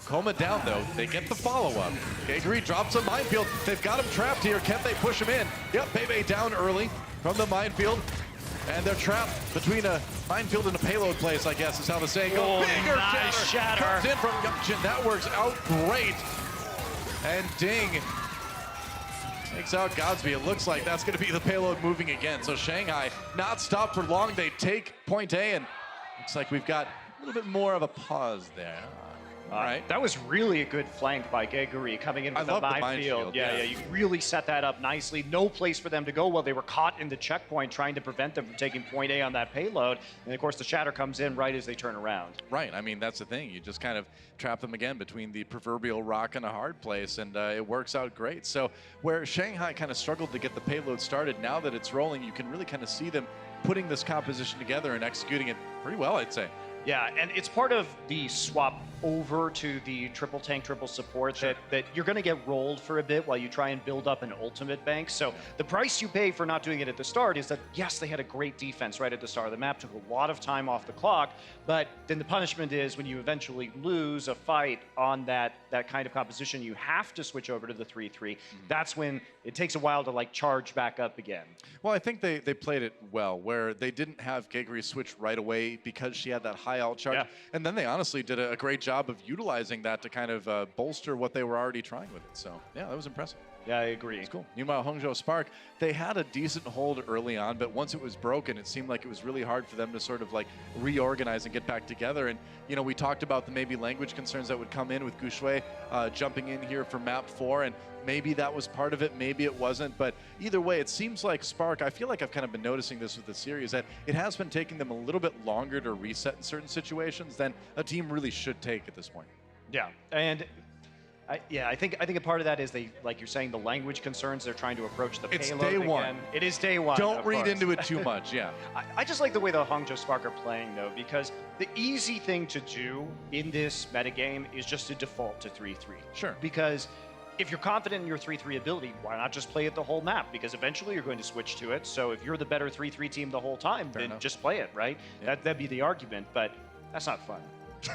Speaker 1: Koma down, though. They get the follow-up. Keguri drops a minefield. They've got him trapped here. Can they push him in? Yep, Bebe down early from the minefield. And they're trapped between a minefield and a payload place, I guess is how the saying goes.
Speaker 2: Oh,
Speaker 1: Bigger
Speaker 2: nice shatter.
Speaker 1: Comes in from Youngjin. That works out great. And Ding takes out Godsby. It looks like that's going to be the payload moving again. So Shanghai not stopped for long. They take point A, and looks like we've got a little bit more of a pause there. All right.
Speaker 2: That was really a good flank by Keguri coming in with the minefield. Yeah, you really set that up nicely. No place for them to go while they were caught in the checkpoint, trying to prevent them from taking point A on that payload. And of course, the shatter comes in right as they turn around.
Speaker 1: Right. I mean, that's the thing. You just kind of trap them again between the proverbial rock and a hard place, and it works out great. So where Shanghai kind of struggled to get the payload started, now that it's rolling, you can really kind of see them putting this composition together and executing it pretty well, I'd say.
Speaker 2: Yeah, and it's part of the swap over to the triple tank, triple support, that you're going to get rolled for a bit while you try and build up an ultimate bank. So the price you pay for not doing it at the start is that, yes, they had a great defense right at the start of the map, took a lot of time off the clock, but then the punishment is when you eventually lose a fight on that kind of composition, you have to switch over to the 3-3. That's when it takes a while to like charge back up again.
Speaker 1: Well, I think they played it well, where they didn't have Geguri switch right away because she had that high alt charge.
Speaker 2: Yeah.
Speaker 1: And then they honestly did a great job of utilizing that to kind of bolster what they were already trying with it. So, yeah, that was impressive.
Speaker 2: Yeah, I agree.
Speaker 1: It's cool. Meanwhile, Hangzhou Spark, they had a decent hold early on, but once it was broken, it seemed like it was really hard for them to sort of like reorganize and get back together. And, you know, we talked about the maybe language concerns that would come in with Gushui jumping in here for map 4, and maybe that was part of it, maybe it wasn't. But either way, it seems like Spark, I feel like I've kind of been noticing this with the series, that it has been taking them a little bit longer to reset in certain situations than a team really should take at this point.
Speaker 2: Yeah, and I think a part of that is they, like you're saying, the language concerns. They're trying to approach the
Speaker 1: It's
Speaker 2: payload
Speaker 1: day
Speaker 2: again.
Speaker 1: one.
Speaker 2: It is day one.
Speaker 1: Don't
Speaker 2: of
Speaker 1: read
Speaker 2: course.
Speaker 1: into it too much, yeah.
Speaker 2: I just like the way the Hangzhou Spark are playing, though, because the easy thing to do in this metagame is just to default to 3-3.
Speaker 1: Sure.
Speaker 2: Because if you're confident in your 3-3 ability, why not just play it the whole map? Because eventually you're going to switch to it. So if you're the better 3-3 team the whole time, then just play it, right?
Speaker 1: Yeah.
Speaker 2: That'd be the argument, but that's not fun.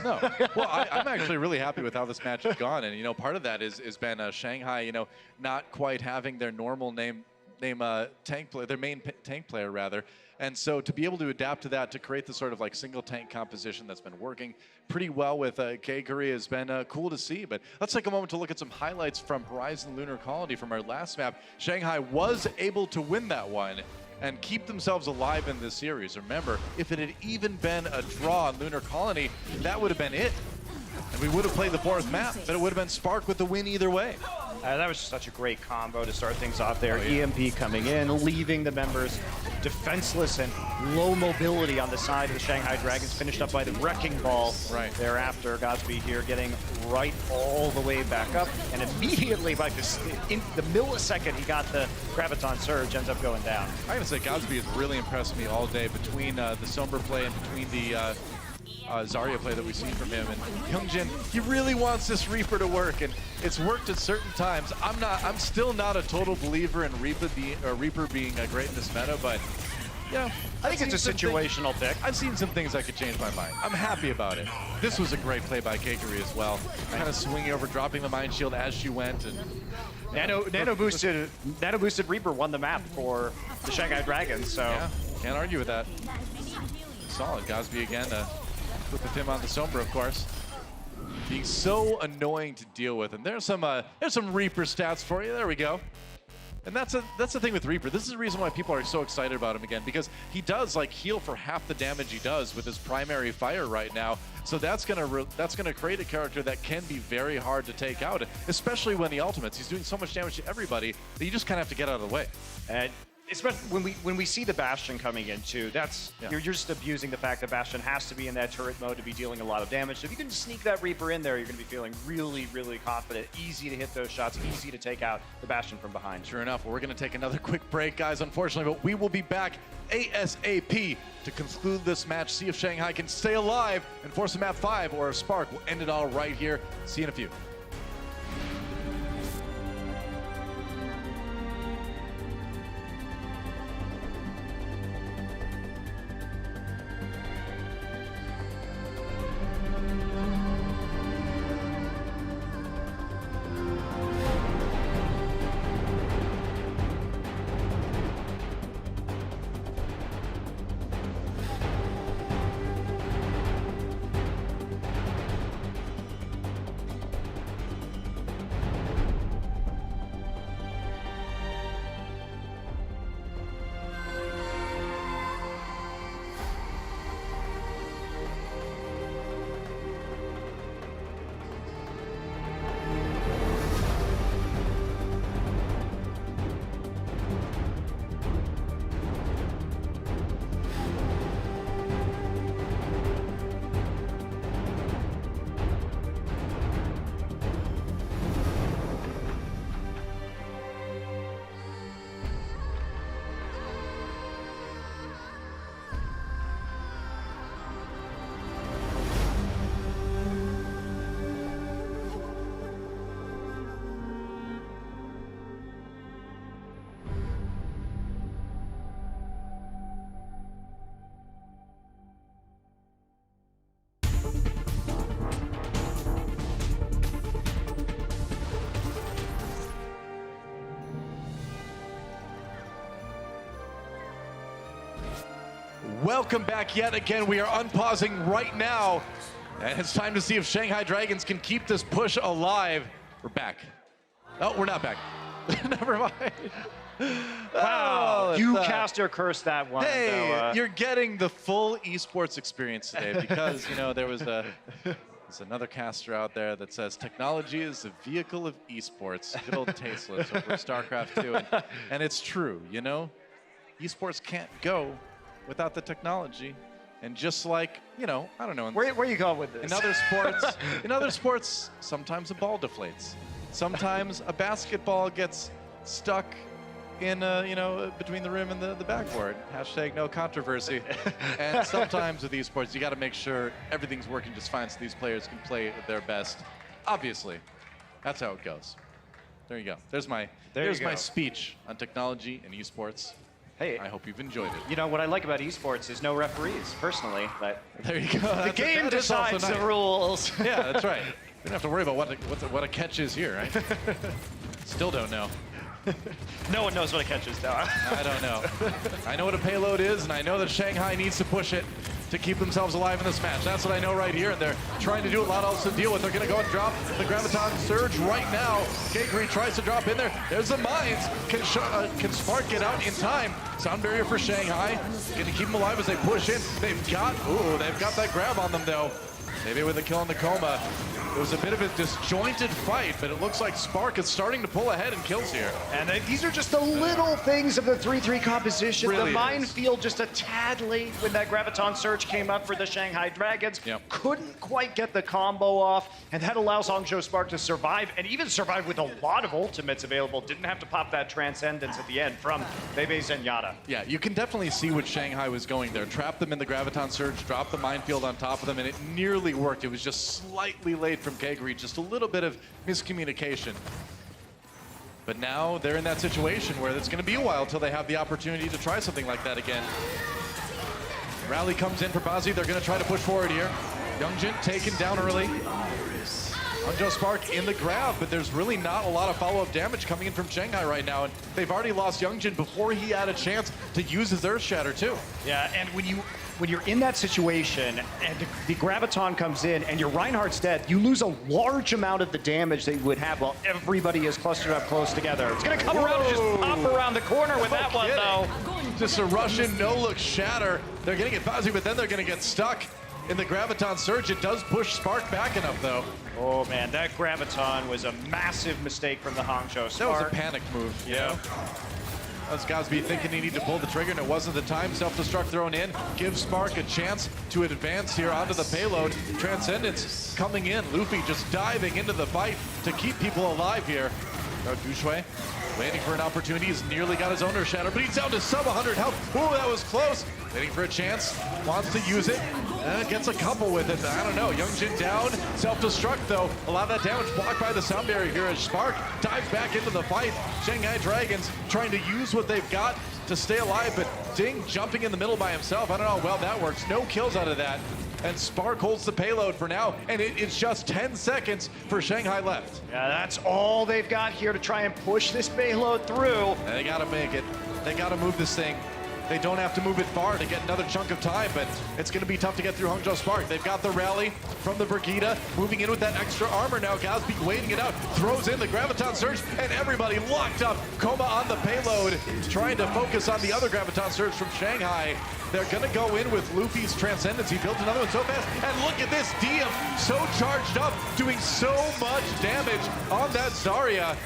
Speaker 1: No. Well, I'm actually really happy with how this match has gone. And, you know, part of that has been Shanghai, you know, not quite having their normal tank player, their main tank player, rather. And so to be able to adapt to that, to create the sort of like single tank composition that's been working pretty well with Geguri has been cool to see. But let's take a moment to look at some highlights from Horizon Lunar Colony from our last map. Shanghai was able to win that one and keep themselves alive in this series. Remember, if it had even been a draw on Lunar Colony, that would have been it. And we would have played the 4th map, but it would have been Spark with the win either way.
Speaker 2: That was such a great combo to start things off there.
Speaker 1: Oh, yeah.
Speaker 2: EMP coming in, leaving the members defenseless and low mobility on the side of the Shanghai Dragons, finished up by the Wrecking Ball.
Speaker 1: Right.
Speaker 2: Thereafter, Godspeed here getting right all the way back up, and immediately, like this, in the millisecond he got the Graviton Surge, ends up going down.
Speaker 1: I gotta say, Godspeed has really impressed me all day between the Sombra play and between the Zarya play that we've seen from him. And Hyungjin, he really wants this Reaper to work, and it's worked at certain times. I'm still not a total believer in Reaper being great in this meta, but yeah,
Speaker 2: I think it's a situational pick.
Speaker 1: I've seen some things that could change my mind. I'm happy about it. This was a great play by Geguri as well. Kind of swinging over, dropping the Mind Shield as she went, and
Speaker 2: Nano boosted Reaper won the map for the Shanghai Dragons, so
Speaker 1: yeah, can't argue with that. Solid. Gosby again with him on the Sombra, of course. Being so annoying to deal with. And there's some Reaper stats for you. There we go. And that's the thing with Reaper. This is the reason why people are so excited about him again, because he does like heal for half the damage he does with his primary fire right now. So that's gonna create a character that can be very hard to take out, especially when the ultimates. He's doing so much damage to everybody that you just kind of have to get out of the way.
Speaker 2: And especially when we see the Bastion coming in too, you're just abusing the fact that Bastion has to be in that turret mode to be dealing a lot of damage. So if you can sneak that Reaper in there, you're going to be feeling really, really confident. Easy to hit those shots, easy to take out the Bastion from behind.
Speaker 1: Sure enough, well, we're going to take another quick break, guys, unfortunately, but we will be back ASAP to conclude this match, see if Shanghai can stay alive and force a map 5, or if Spark will end it all right here. See you in a few. Welcome back yet again. We are unpausing right now. And it's time to see if Shanghai Dragons can keep this push alive. We're back. Oh, we're not back. Never mind.
Speaker 2: Wow,
Speaker 1: Oh,
Speaker 2: you caster cursed that one.
Speaker 1: Hey,
Speaker 2: though,
Speaker 1: you're getting the full esports experience today because, you know, there's another caster out there that says technology is a vehicle of esports. Good old tasteless over StarCraft 2. And it's true, you know? Esports can't go without the technology. And just like, you know, I don't know.
Speaker 2: Where are you going with this?
Speaker 1: In other sports, sometimes a ball deflates. Sometimes a basketball gets stuck in, you know, between the rim and the backboard. Hashtag no controversy. And sometimes with esports, you got to make sure everything's working just fine so these players can play their best. Obviously, that's how it goes. There you go. There's my speech on technology and esports.
Speaker 2: Hey,
Speaker 1: I hope you've enjoyed it.
Speaker 2: You know, what I like about esports is no referees, personally. But
Speaker 1: there you go.
Speaker 2: The game decides the rules.
Speaker 1: Yeah, that's right. You don't have to worry about what a catch is here, right? Still don't know.
Speaker 2: No one knows what a catch is now.
Speaker 1: I don't know. I know what a payload is, and I know that Shanghai needs to push it to keep themselves alive in this match. That's what I know right here, and they're trying to do a lot else to deal with. They're going to go and drop the Graviton Surge right now. K-Green tries to drop in there. There's the mines. Can Spark get out in time? Sound barrier for Shanghai. Going to keep them alive as they push in. They've got that grab on them, though. Maybe with a kill in the coma. It was a bit of a disjointed fight, but it looks like Spark is starting to pull ahead in kills here.
Speaker 2: And these are just the little things of the 3-3 composition.
Speaker 1: Really
Speaker 2: the minefield just a tad late when that Graviton Surge came up for the Shanghai Dragons.
Speaker 1: Yep.
Speaker 2: Couldn't quite get the combo off, and that allows Hangzhou Spark to survive, and even survive with a lot of ultimates available. Didn't have to pop that Transcendence at the end from Bebe Zenyatta.
Speaker 1: Yeah, you can definitely see what Shanghai was going there. Trap them in the Graviton Surge, drop the minefield on top of them, and it nearly worked. It was just slightly late from Kegri, just a little bit of miscommunication. But now they're in that situation where it's going to be a while till they have the opportunity to try something like that again. Rally comes in for Bazi. They're going to try to push forward here. Youngjin taken down early. Hangzhou Spark in the grab, but there's really not a lot of follow-up damage coming in from Shanghai right now, and they've already lost Youngjin before he had a chance to use his Earth Shatter too.
Speaker 2: Yeah, and when you're in that situation and the Graviton comes in and your Reinhardt's dead, you lose a large amount of the damage that you would have while everybody is clustered up close together. It's gonna come around and just pop around the corner with that one, though.
Speaker 1: Just a Russian no-look shatter. They're gonna get Bazi, but then they're gonna get stuck in the Graviton Surge. It does push Spark back enough, though.
Speaker 2: Oh man, that Graviton was a massive mistake from the Hangzhou Spark.
Speaker 1: That was a panic move. Yeah. That was Gosby thinking he needed to pull the trigger, and it wasn't the time. Self-destruct thrown in. Gives Spark a chance to advance here onto the payload. Transcendence coming in. Luffy just diving into the fight to keep people alive here. Gushui waiting for an opportunity. He's nearly got his own Earth Shatter, but he's down to sub 100 health. Ooh, that was close. Waiting for a chance. Wants to use it. Gets a couple with it. I don't know. Youngjin down. Self-destruct, though. A lot of that damage blocked by the sound barrier here as Spark dives back into the fight. Shanghai Dragons trying to use what they've got to stay alive, but Ding jumping in the middle by himself. I don't know how well that works. No kills out of that. And Spark holds the payload for now, and it's just 10 seconds for Shanghai left.
Speaker 2: Yeah, that's all they've got here to try and push this payload through.
Speaker 1: And they gotta make it. They gotta move this thing. They don't have to move it far to get another chunk of time, but it's going to be tough to get through Hangzhou Spark. They've got the rally from the Brigida, moving in with that extra armor now. Gosby waiting it out, throws in the Graviton Surge, and everybody locked up. Coma on the payload, trying to focus on the other Graviton Surge from Shanghai. They're going to go in with Luffy's Transcendence. He built another one so fast, and look at this, Diem so charged up, doing so much damage on that Zarya.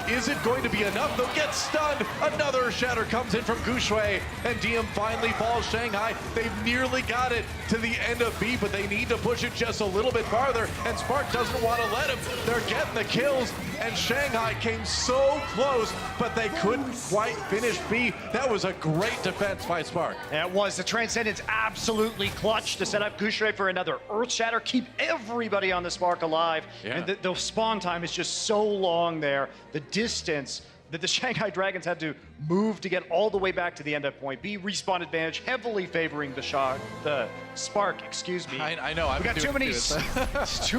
Speaker 1: Is it going to be enough? They'll get stunned. Another shatter comes in from Gushui, and Diem finally falls. Shanghai, they've nearly got it to the end of B, but they need to push it just a little bit farther, and Spark doesn't want to let him. They're getting the kills, and Shanghai came so close, but they couldn't quite finish B. That was a great defense by Spark.
Speaker 2: Yeah, it was. The Transcendence absolutely clutch to set up Gushui for another Earth Shatter, keep everybody on the Spark alive.
Speaker 1: Yeah.
Speaker 2: And the spawn time is just so long there. The distance that the Shanghai Dragons had to move to get all the way back to the end of point B. Respawn advantage heavily favoring the Spark, excuse me.
Speaker 1: I know.
Speaker 2: We got too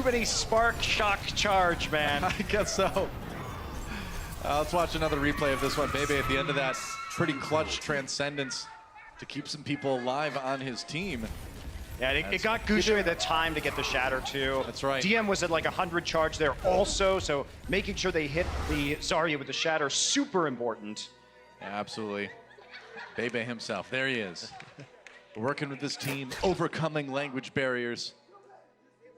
Speaker 2: many Spark shock charge, man.
Speaker 1: I guess so. Let's watch another replay of this one. Bebe at the end of that pretty clutch Transcendence to keep some people alive on his team.
Speaker 2: Yeah, it got Gucci the time to get the shatter too.
Speaker 1: That's right.
Speaker 2: DM was at like 100 charge there also, so making sure they hit the Zarya with the shatter, super important.
Speaker 1: Yeah, absolutely. Bebe himself, there he is. Working with this team, overcoming language barriers,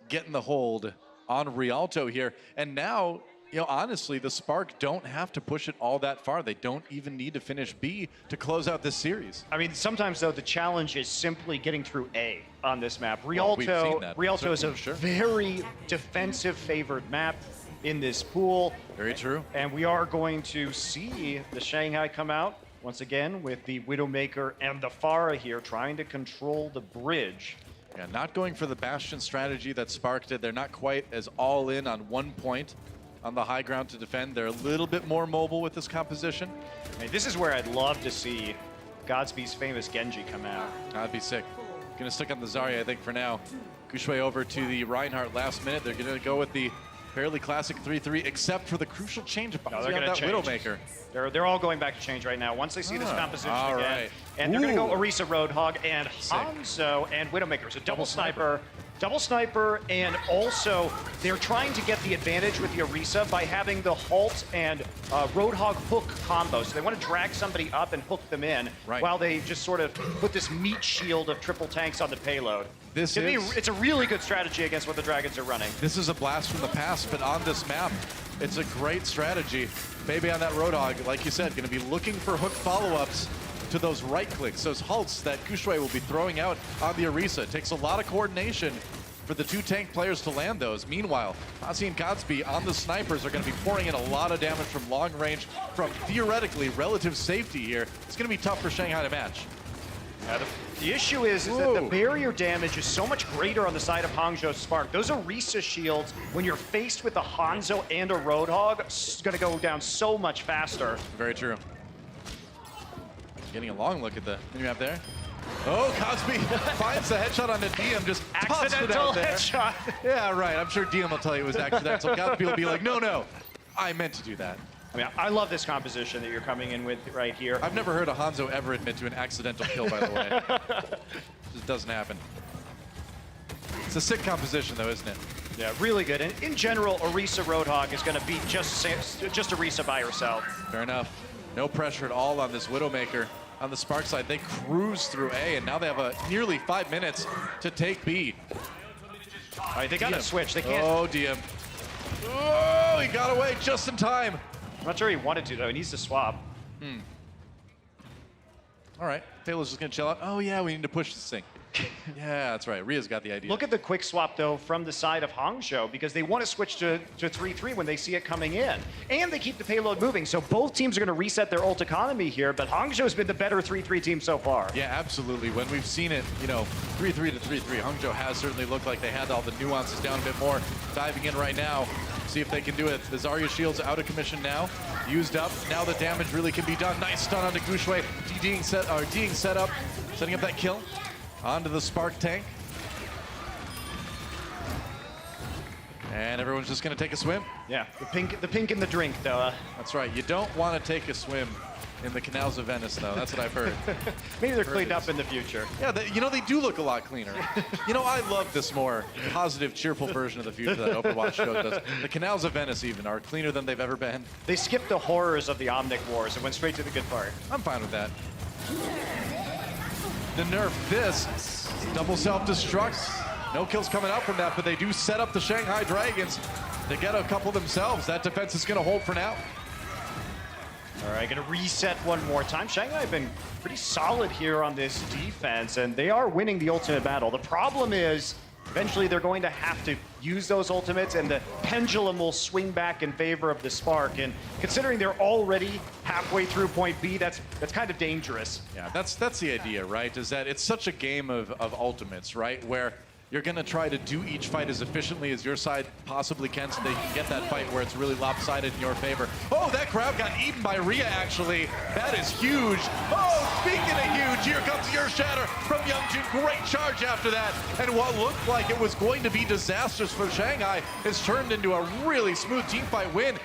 Speaker 1: getting the hold on Rialto here. And now, you know, honestly, the Spark don't have to push it all that far. They don't even need to finish B to close out this series.
Speaker 2: I mean, sometimes though, the challenge is simply getting through A on this map.
Speaker 1: Well, we've seen that.
Speaker 2: Rialto is a
Speaker 1: Sure.
Speaker 2: very defensive favored map in this pool.
Speaker 1: Very true.
Speaker 2: And we are going to see the Shanghai come out once again with the Widowmaker and the Pharah here trying to control the bridge.
Speaker 1: Yeah, not going for the Bastion strategy that Spark did. They're not quite as all in on one point on the high ground to defend. They're a little bit more mobile with this composition.
Speaker 2: I mean, this is where I'd love to see Godspeed's famous Genji come out.
Speaker 1: That'd be sick. Gonna stick on the Zarya, I think, for now. Gushue over to the Reinhardt last minute. They're gonna go with the fairly classic 3-3, except for the crucial change of
Speaker 2: No, they're gonna
Speaker 1: that
Speaker 2: change.
Speaker 1: Widowmaker.
Speaker 2: They're all going back to change right now. Once they see this composition
Speaker 1: all
Speaker 2: again,
Speaker 1: right.
Speaker 2: and they're gonna go
Speaker 1: Ooh.
Speaker 2: Orisa Roadhog and Hangzhou and Widowmaker. So double sniper, and also they're trying to get the advantage with the Orisa by having the halt and Roadhog hook combo. So they want to drag somebody up and hook them in while they just sort of put this meat shield of triple tanks on the payload.
Speaker 1: It's
Speaker 2: a really good strategy against what the Dragons are running.
Speaker 1: This is a blast from the past, but on this map, it's a great strategy. Maybe on that Roadhog, like you said, going to be looking for hook follow-ups to those right clicks, those halts that Gushue will be throwing out on the Orisa. It takes a lot of coordination for the two tank players to land those. Meanwhile, Asi and Godspeed on the snipers are going to be pouring in a lot of damage from long range, from theoretically relative safety here. It's going to be tough for Shanghai to match.
Speaker 2: Yeah, the issue is that the barrier damage is so much greater on the side of Hangzhou Spark. Those Orisa shields, when you're faced with a Hanzo and a Roadhog, it's going to go down so much faster.
Speaker 1: Very true. Getting a long look at the map there. Oh, Cosby finds the headshot on the DM, just tosses it
Speaker 2: Accidental
Speaker 1: out there.
Speaker 2: headshot.
Speaker 1: Yeah, right. I'm sure DM will tell you it was accidental. Cosby will be like, no, I meant to do that.
Speaker 2: I mean, I love this composition that you're coming in with right here.
Speaker 1: I've never heard a Hanzo ever admit to an accidental kill, by the way. Just doesn't happen. It's a sick composition, though, isn't it?
Speaker 2: Yeah, really good. And in general, Orisa Roadhog is going to beat just Orisa by herself.
Speaker 1: Fair enough. No pressure at all on this Widowmaker. On the Spark side, they cruise through A, and now they have nearly 5 minutes to take B.
Speaker 2: All right, they got to switch. They can't.
Speaker 1: Oh, DM. Oh, he got away just in time.
Speaker 2: I'm not sure he wanted to, though. He needs to swap.
Speaker 1: All right, Taylor's just going to chill out. Oh, yeah, we need to push this thing. Yeah, that's right. Ria's got the idea.
Speaker 2: Look at the quick swap, though, from the side of Hangzhou, because they want to switch to 3-3 when they see it coming in. And they keep the payload moving, so both teams are going to reset their ult economy here, but Hangzhou's been the better 3-3 team so far.
Speaker 1: Yeah, absolutely. When we've seen it, 3-3 to 3-3, Hangzhou has certainly looked like they had all the nuances down a bit more. Diving in right now, see if they can do it. The Zarya shield's out of commission now, used up. Now the damage really can be done. Nice stun onto Gushue. D'ing set up, setting up that kill. Onto the Spark tank. And everyone's just going to take a swim.
Speaker 2: Yeah, the pink in the drink, though.
Speaker 1: That's right. You don't want to take a swim in the canals of Venice, though. That's what I've heard.
Speaker 2: Maybe they're cleaned up in the future.
Speaker 1: Yeah, they do look a lot cleaner. I love this more positive, cheerful version of the future that Overwatch show does. The canals of Venice even are cleaner than they've ever been.
Speaker 2: They skipped the horrors of the Omnic Wars and went straight to the good part.
Speaker 1: I'm fine with that. To nerf this, double self-destruct. No kills coming out from that, but they do set up the Shanghai Dragons to get a couple themselves. That defense is going to hold for now.
Speaker 2: All right, going to reset one more time. Shanghai have been pretty solid here on this defense, and they are winning the ultimate battle. The problem is, eventually they're going to have to use those ultimates, and the pendulum will swing back in favor of the Spark. And considering they're already halfway through point B, that's kind of dangerous.
Speaker 1: Yeah, that's the idea, right? Is that it's such a game of ultimates, right? Where you're going to try to do each fight as efficiently as your side possibly can so they can get that fight where it's really lopsided in your favor. Oh, that crowd got eaten by Ria, actually. That is huge. Oh, speaking of huge, here comes your shatter from Youngjun. Great charge after that. And what looked like it was going to be disastrous for Shanghai has turned into a really smooth teamfight win.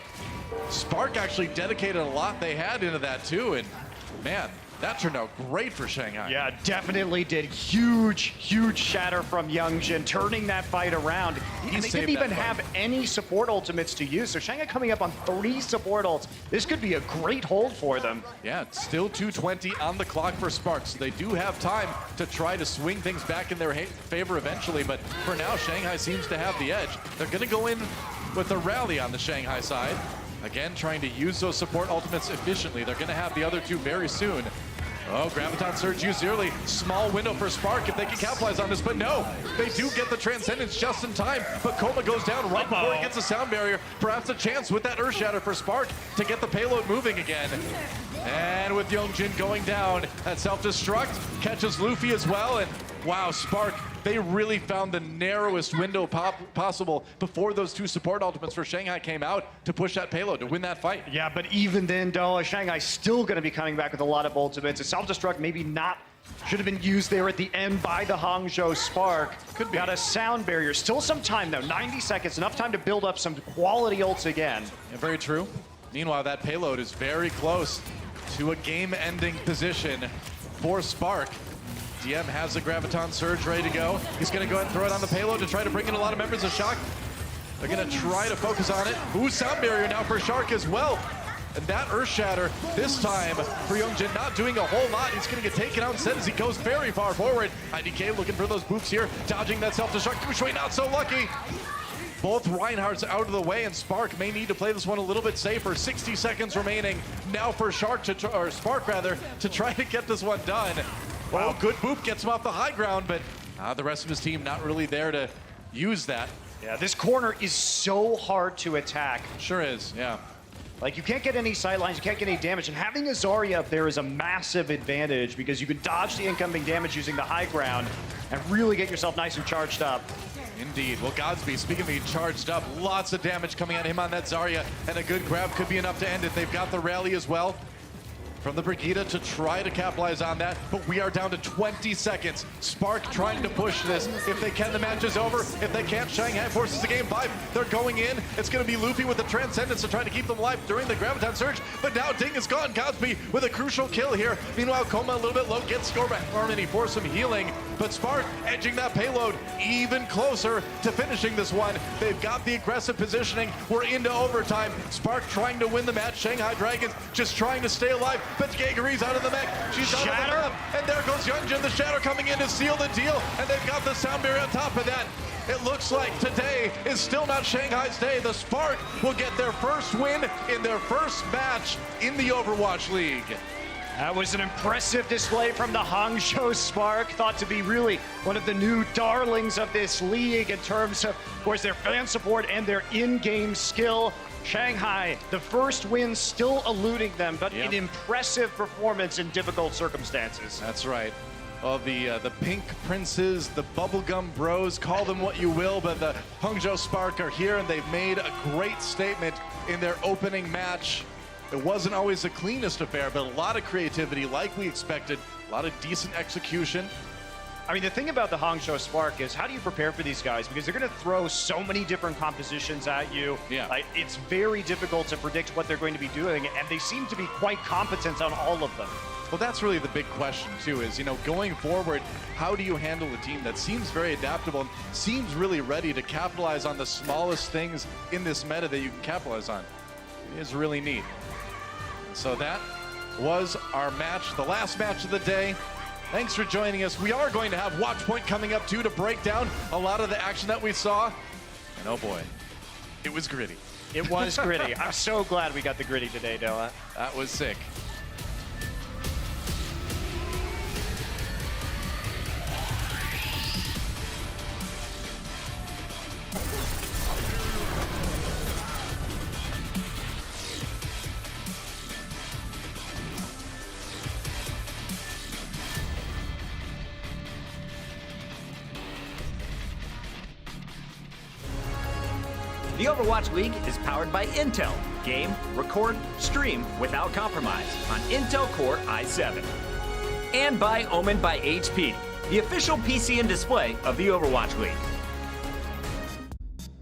Speaker 1: Spark actually dedicated a lot they had into that, too. And Man, that turned out great for Shanghai.
Speaker 2: Yeah, definitely did. Huge shatter from Youngjin, turning that fight around. And they didn't even have any support ultimates to use. So Shanghai coming up on 3 support ults. This could be a great hold for them.
Speaker 1: Yeah, it's still 2:20 on the clock for Spark, so they do have time to try to swing things back in their favor eventually. But for now, Shanghai seems to have the edge. They're going to go in with a rally on the Shanghai side. Again, trying to use those support ultimates efficiently. They're going to have the other 2 very soon. Oh, Graviton Surge used early. Small window for Spark if they can capitalize on this, but no. They do get the Transcendence just in time, but Koma goes down right before he gets a sound barrier. Perhaps a chance with that Earth Shatter for Spark to get the payload moving again. And with Youngjin going down, that self-destruct catches Luffy as well, and wow, Spark, they really found the narrowest window possible before those 2 support ultimates for Shanghai came out to push that payload, to win that fight.
Speaker 2: Yeah, but even then, though, Shanghai's still going to be coming back with a lot of ultimates. A self-destruct maybe not, should have been used there at the end by the Hangzhou Spark.
Speaker 1: Could be.
Speaker 2: Got a sound barrier. Still some time, though. 90 seconds, enough time to build up some quality ults again.
Speaker 1: Yeah, very true. Meanwhile, that payload is very close to a game-ending position for Spark. DM has the Graviton Surge ready to go. He's going to go ahead and throw it on the payload to try to bring in a lot of members of Shock. They're going to try to focus on it. Ooh, sound barrier now for Shark as well. And that Earth Shatter, this time for Youngjin, not doing a whole lot. He's going to get taken out instead as he goes very far forward. IDK looking for those boofs here, dodging that self-destruct. Ushui not so lucky. Both Reinhardt's out of the way, and Spark may need to play this one a little bit safer. 60 seconds remaining now for Spark rather, to try to get this one done. Well, good boop gets him off the high ground, but the rest of his team not really there to use that.
Speaker 2: Yeah, this corner is so hard to attack.
Speaker 1: Sure is, yeah.
Speaker 2: Like, you can't get any sightlines, you can't get any damage, and having a Zarya up there is a massive advantage because you can dodge the incoming damage using the high ground and really get yourself nice and charged up.
Speaker 1: Indeed. Well, Godsby, speaking of being charged up, lots of damage coming at him on that Zarya, and a good grab could be enough to end it. They've got the rally as well from the Brigida to try to capitalize on that, but we are down to 20 seconds. Spark trying to push this. If they can, the match is over. If they can't, Shanghai forces the game 5. They're going in. It's going to be Luffy with the Transcendence to try to keep them alive during the Graviton Surge, but now Ding is gone. Godsby with a crucial kill here. Meanwhile, Koma a little bit low, gets scored by Harmony for some healing, but Spark edging that payload even closer to finishing this one. They've got the aggressive positioning. We're into overtime. Spark trying to win the match. Shanghai Dragons just trying to stay alive. But Jaeger's out of the mech. She's out of the map. And there goes Youngjin, the Shatter coming in to seal the deal. And they've got the sound barrier on top of that. It looks like today is still not Shanghai's day. The Spark will get their first win in their first match in the Overwatch League.
Speaker 2: That was an impressive display from the Hangzhou Spark, thought to be really one of the new darlings of this league in terms of course, their fan support and their in-game skill. Shanghai, the first win still eluding them, but an impressive performance in difficult circumstances.
Speaker 1: That's right. Well, the Pink Princes, the Bubblegum Bros, call them what you will, but the Hangzhou Spark are here, and they've made a great statement in their opening match. It wasn't always the cleanest affair, but a lot of creativity like we expected, a lot of decent execution.
Speaker 2: I mean, the thing about the Hangzhou Spark is how do you prepare for these guys? Because they're going to throw so many different compositions at you.
Speaker 1: Yeah.
Speaker 2: Like, it's very difficult to predict what they're going to be doing, and they seem to be quite competent on all of them.
Speaker 1: Well, that's really the big question, too, is, you know, going forward, how do you handle a team that seems very adaptable and seems really ready to capitalize on the smallest things in this meta that you can capitalize on? It is really neat. So that was our match, the last match of the day. Thanks for joining us. We are going to have Watch Point coming up, too, to break down a lot of the action that we saw. And oh boy, it was gritty.
Speaker 2: It was gritty. I'm so glad we got the gritty today, Noah.
Speaker 1: That was sick.
Speaker 3: The Overwatch League is powered by Intel. Game, record, stream without compromise on Intel Core i7. And by Omen by HP, the official PC and display of the Overwatch League.